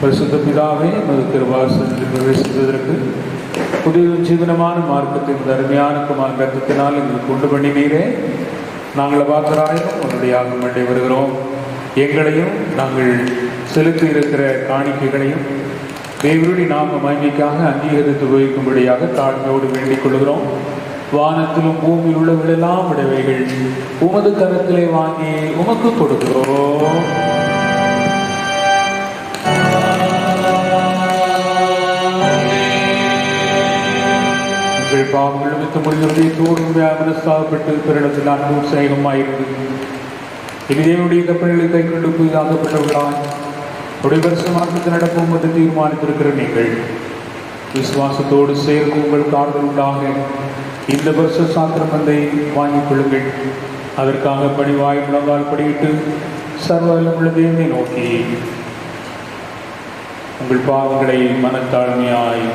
பரிசுத்த பிதாவே, உமது திருவாசலில் பிரவேசிப்பதற்கு புதிய ஜீவனமான மார்க்கத்தின் அருமையான குமார் கருத்தினால் எங்களுக்கு உண்டு பண்ணினீரே. நாங்கள் பாத்திராயும் உன்னுடைய ஆகமண்டை வருகிறோம். எங்களையும் நாங்கள் செலுத்தி இருக்கிற காணிக்கைகளையும் தேவருடைய நாம மகிமைக்காக அங்கீகரித்து உபயோகிக்கும்படியாக தாழ்மையோடு வேண்டிக் கொள்கிறோம். வானத்திலும் பூமியில் உள்ளவர்களெல்லாம் உடையவைகள் உமது கரத்திலே வாங்கி உமக்கு கொடுக்கிறோம். பாவங்கள் நிமித்த முடிவுடைய தோறும் மனஸ்தாபப்பட்டு பிறடத்தில் அன்பும் சேகமாயிருந்து இனிதேவனுடைய கப்பல்களை கை கொண்டு புதிதாகப்பட்டவர்களாய் உடைய வருஷமாக்கத்தில் நடப்போம் என்று தீர்மானித்திருக்கிற நீங்கள் விசுவாசத்தோடு சேர்ந்து உங்களுக்கு ஆறுதல் உண்டாக இந்த வருஷ சாத்திரமந்தை வாங்கிக் கொள்ளுங்கள். அதற்காக பணிவாய் முழங்கால் படியிட்டு சர்வவல்லமுள்ள தேவனை நோக்கி உங்கள் பாவங்களை மனத்தாழ்மையாய்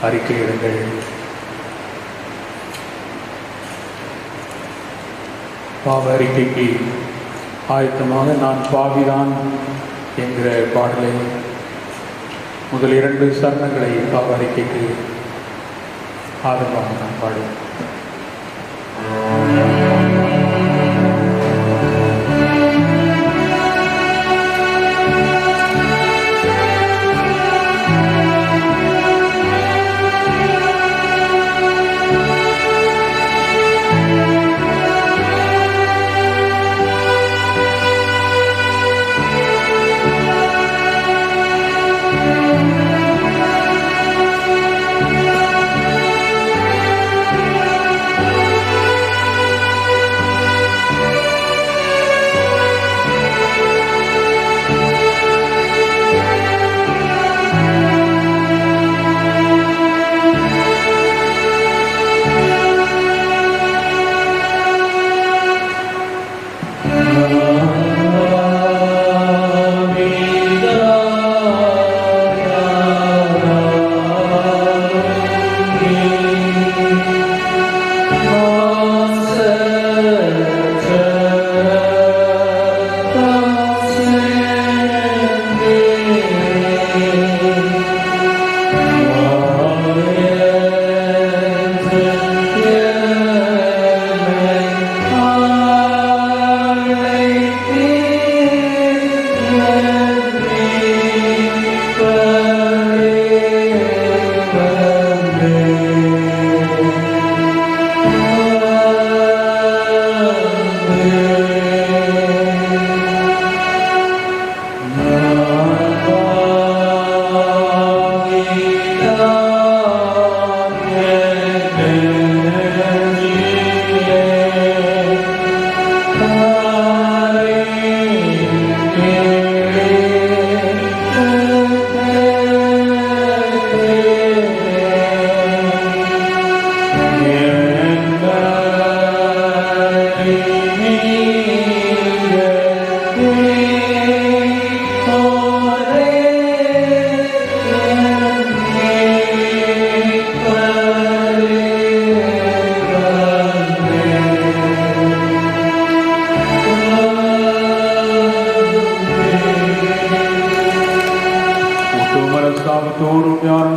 அறிக்கையிடுங்கள். பாவ அறிக்கைக்கு ஆயத்தமாக நான் பாவிதான் என்கிற பாடலை முதல் 2 சரணங்களை பாவ அறிக்கைக்கு ஆரம்பமாக நான் பாடுவேன்.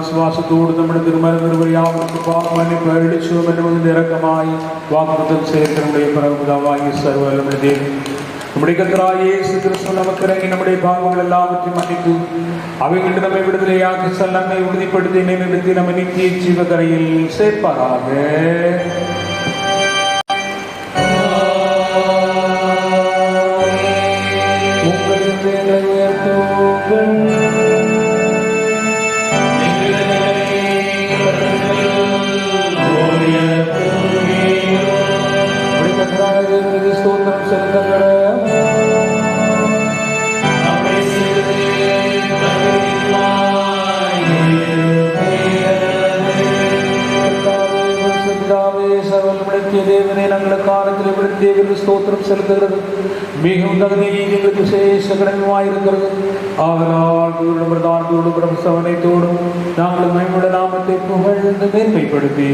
വിശ്വാസത്തോട് നമ്മുടെ തിരുമലയാവർക്ക് പാപമന്യപ്പ് അരുളിച്ചുവെന്നുവതിൻ്റെ ഇറക്കമായി വാഗ്ദത്തം ചെയ്ത് നമ്മുടെ പരമപിതാവായ സർവ്വവല്ലഭനായ ദൈവം നമ്മുടെ കർത്താവായ യേശു ക്രിസ്തു നമുക്കിറങ്ങി നമ്മുടെ പാപങ്ങളെല്ലാവற்றையும் மன்னித்து அவைகளிலிருந்து நம்மை விடுதலையாக்கி நம்மை உறுதிப்படுத்தி நியமித்து நம்மை நித்திய ஜீவக்கரையில் சேர்ப்பாராக. ஸ்தோத்திரம் செலுத்துகிறது. மிகவும் தகுதியை எங்களுக்கு விசேஷ கடமையாயிருக்கிறது. ஆதலால் பிரதான சவனைத்தோடும் நாங்கள் மேம்பட நாமத்தை புகழ்ந்து மேன்மைப்படுத்தி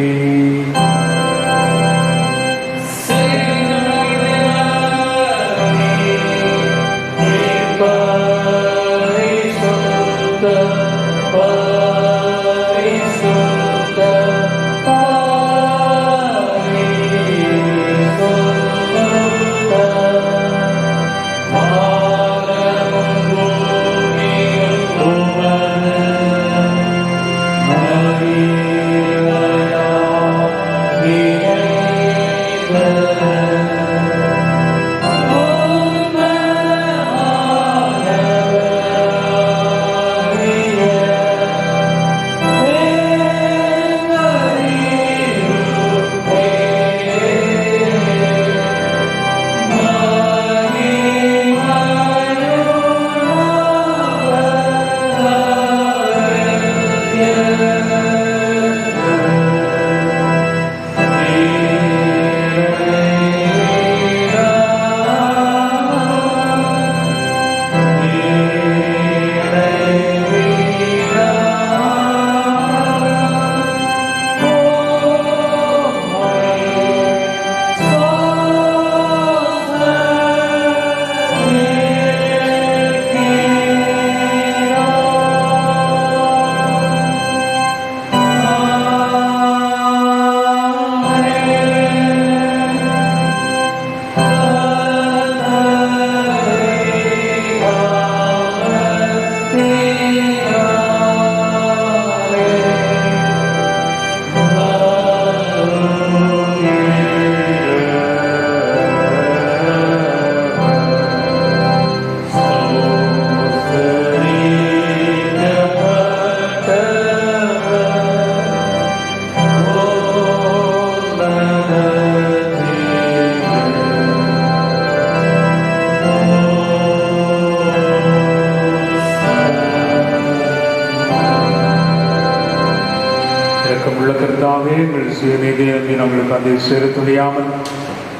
நம்மளுக்கு அதை செலுத்துடையாமல்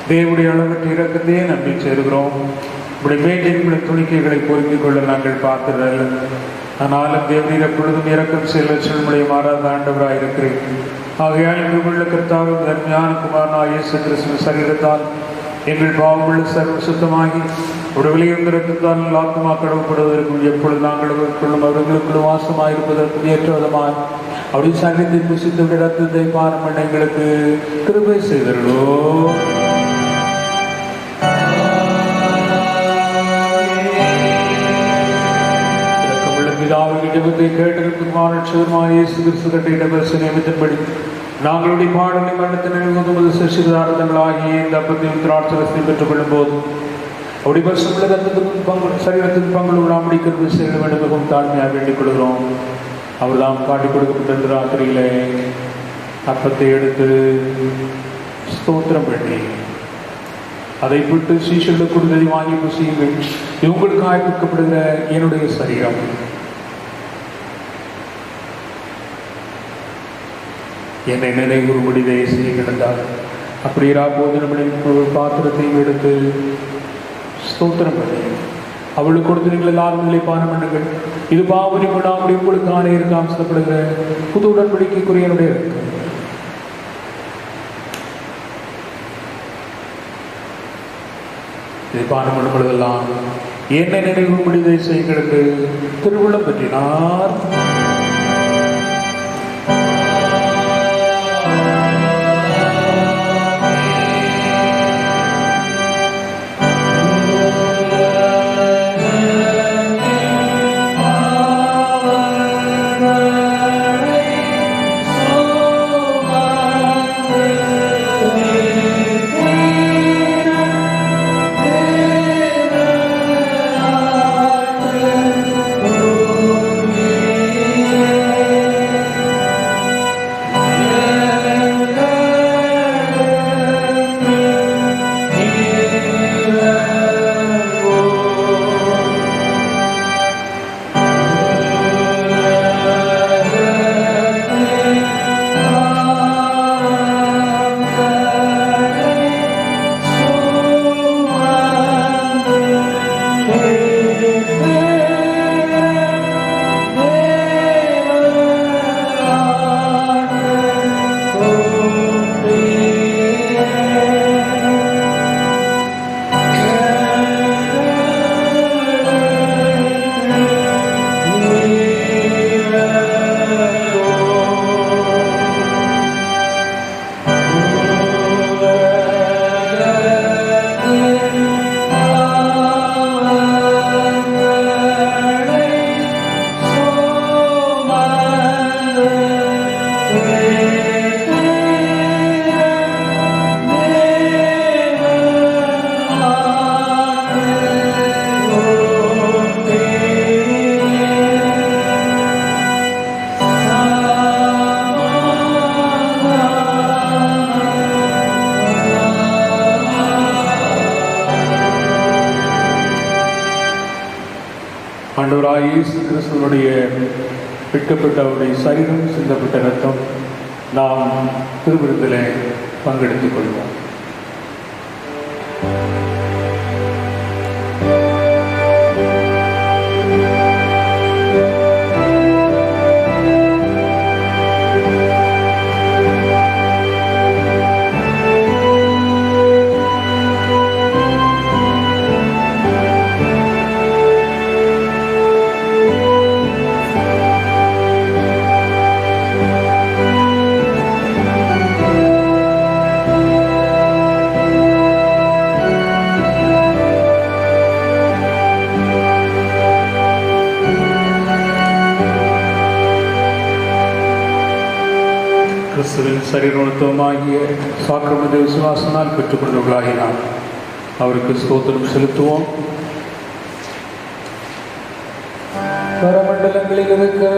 தேவனுடைய அளவற்ற இறக்கத்தையே நம்பி சேருகிறோம். இப்படி மேட்டின் துணிக்கைகளை பொறுக்கிக் கொள்ள நாங்கள் பார்க்கிறதில்லை. ஆனாலும் தேவனீர் எப்பொழுதும் இறக்கம் செல்ல சொல்முடைய மாறாத ஆண்டவராக இருக்கிறேன். ஆகையால் எங்களுள்ள கர்த்தாவும் தர்மியான குமாரனாக இயேசு கிறிஸ்துவ சரீரத்தால் எங்கள் பாவமுள்ள சர்வ சுத்தமாகி உடவிலிருந்து ரத்தத்தால் ஆத்மா கடவுப்படுவதற்கும் எப்பொழுது நாங்கள் கொள்ளும் அவர்களுக்குள் வாசமாயிருப்பதற்கும் ஏற்ற விதமாய் அப்படி சங்கத்தை புசித்துடைய ரத்தத்தை பாரம் எங்களுக்கு கிருபை செய்தோ. பிதாவின் ஜெபத்தை கேட்டிருக்குமாறு இயேசு கிறிஸ்து கட்டிட நியமத்தின்படி நாங்களுடைய பாடலை மரணத்தின் நினைவு சிறுதாரதங்களாகிய இந்த அப்பத்தையும் திராட்சரசத்தை பெற்றுக் கொள்ளும் போது அப்படி பரிசுள்ள ரத்தத்துக்கும் பங்கு சரீரத்துக்கு பங்கு விடாமடி கிருபை செய்ய வேண்டும் மிகவும் தாழ்மையாக வேண்டிக் கொள்கிறோம். அவர் தாம் காட்டி கொடுக்கப்பட்ட ராத்திரியிலே அப்பத்தை எடுத்து ஸ்தோத்திரம் பண்ணி அதை விட்டு சீஷல்ல கொடுத்ததை வாங்கி புசியுங்கள். இவங்களுக்கு ஆய்விக்கப்படுகிற என்னுடைய சரீரம். என்னை நினைவுறும்படி செய்ய கிடந்தார். அப்படியா போது நம்முடைய பாத்திரத்தையும் எடுத்து ஸ்தோத்திரம் பண்ணி அவளுக்கு கொடுத்து நீங்கள் எல்லாரும் நிலைப்பான பண்ணுங்கள். இது பாவரி கொண்டாமுடி உங்களுக்கு ஆணை இருக்க அம்சப்படுகிற புது உடன்படிக்கைக்குரியனுடைய இருக்கு. இதை பானம் பண்ணும்பொழுதெல்லாம் என்னை நினைவுறும்படி செய்ய கிடக்கு திருவுள்ளம் பற்றினார். கிறிஸ்துவனுடைய விற்கப்பட்ட அவருடைய சரீரம் சிந்தப்பட்ட ரத்தம் நாம் திருவிருந்தில் பங்கெடுத்துக் கொள்வோம். கிறிஸ்துவின் சரீரத்துவமாகிய சாக்கிரமத்தை விசுவாசனால் பெற்றுக்கொண்டவர்களாகி நாம் அவருக்கு ஸ்தோத்திரம் செலுத்துவோம். பரமண்டலங்களில் இருக்கிற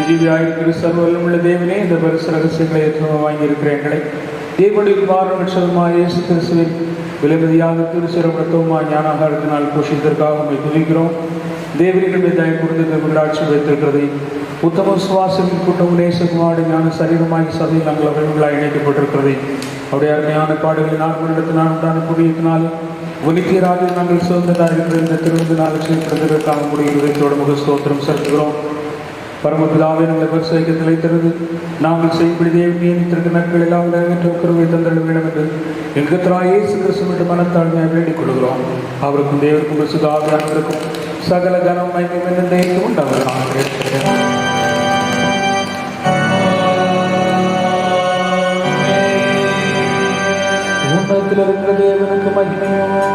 ஜீவியாயிருக்கிற சர்வவல்லமுள்ள தேவனே, இந்த பரிசு ரகசியங்களை வாங்கியிருக்கிற எங்களை தேவனுடைய பாரபட்சமாக இயேசு கிறிஸ்துவின் விலைமதியாக திருச்சிறப்பத்தவுமாய் ஞானாகாரத்தினால் போஷித்ததற்காக நம்மை துதிக்கிறோம். தேவனிடமே தயவு கொடுத்து விளையாட்சி வைத்திருக்கிறதை உத்தம சுவாசமின் கூட்டம் நேசகுமாரி ஞான சரீரமாகி சபையில் நாங்கள் அவர்களாக இணைக்கப்பட்டிருக்கிறதை அவருடைய அருமையான பாடுகளை நான் உண்டான புதியத்தினால் ஒலிக்கியராக நாங்கள் சுதந்திரமாக இருக்கிற இந்த திருவிழாவில் செய்யப்படுவதற்காக முடிய இதயத்தோடு முக ஸ்தோத்திரம் செலுத்துகிறோம். பரமபிதாவை நாங்கள் பரிசோதிக்க நிலைத்திருந்து நாங்கள் செய்யப்படி தேவன் நியமித்திருக்க நட்கள் எல்லாம் நிறைவேற்ற கருவை தந்திட வேண்டும் என்று எங்கள் இயேசு கிறிஸ்து மனத்தாழ்மையாக வேண்டிக் கொள்கிறோம். அவருக்கும் தேவருக்கும் பரிசுத்தாவியானவருக்கும் சகல கனம் மகிமையும் உண்டாவதாக. உன்னதத்தில் இருக்கிற தேவனுக்கு மகிமையும்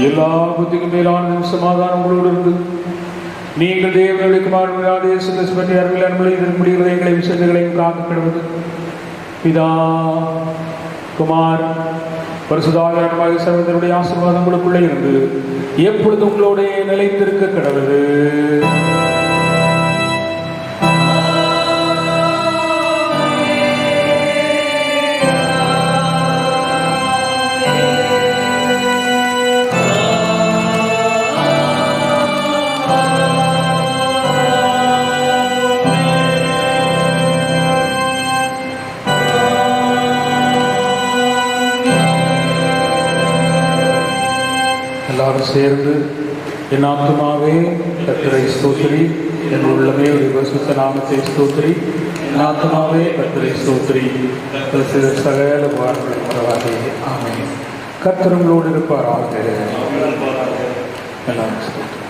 எல்லா புத்திக்கும் மேலான சமாதானம் உங்களோடு இருந்து நீங்கள் தேவனுடைய குமாரனாகிய இயேசு கிறிஸ்து பற்றி அருள் இதற்கு முடிகிறது எங்களை விசேஷங்களையும் காக்க கிடவது பிதா குமார் பரிசுத்தாவியானவராகிய சர்வதனுடைய ஆசீர்வாதம் உங்களுக்குள்ளே இருந்து எப்பொழுது உங்களோட நிலைத்திருக்க கிடவது. எல்லாரும் சேர்ந்து என் ஆத்துமாவே கர்த்தரை ஸ்தோத்திரி, என் உள்ளமே ஒரு பரிசுத்த நாமத்தை ஸ்தோத்திரி, என் ஆத்துமாவே கர்த்தரை ஸ்தோத்திரி, சகல பாரங்களை பரவாதே. ஆமென். கர்த்தர் உங்களோடு இருப்பாராக. எல்லாரும் ஸ்தோத்திரி.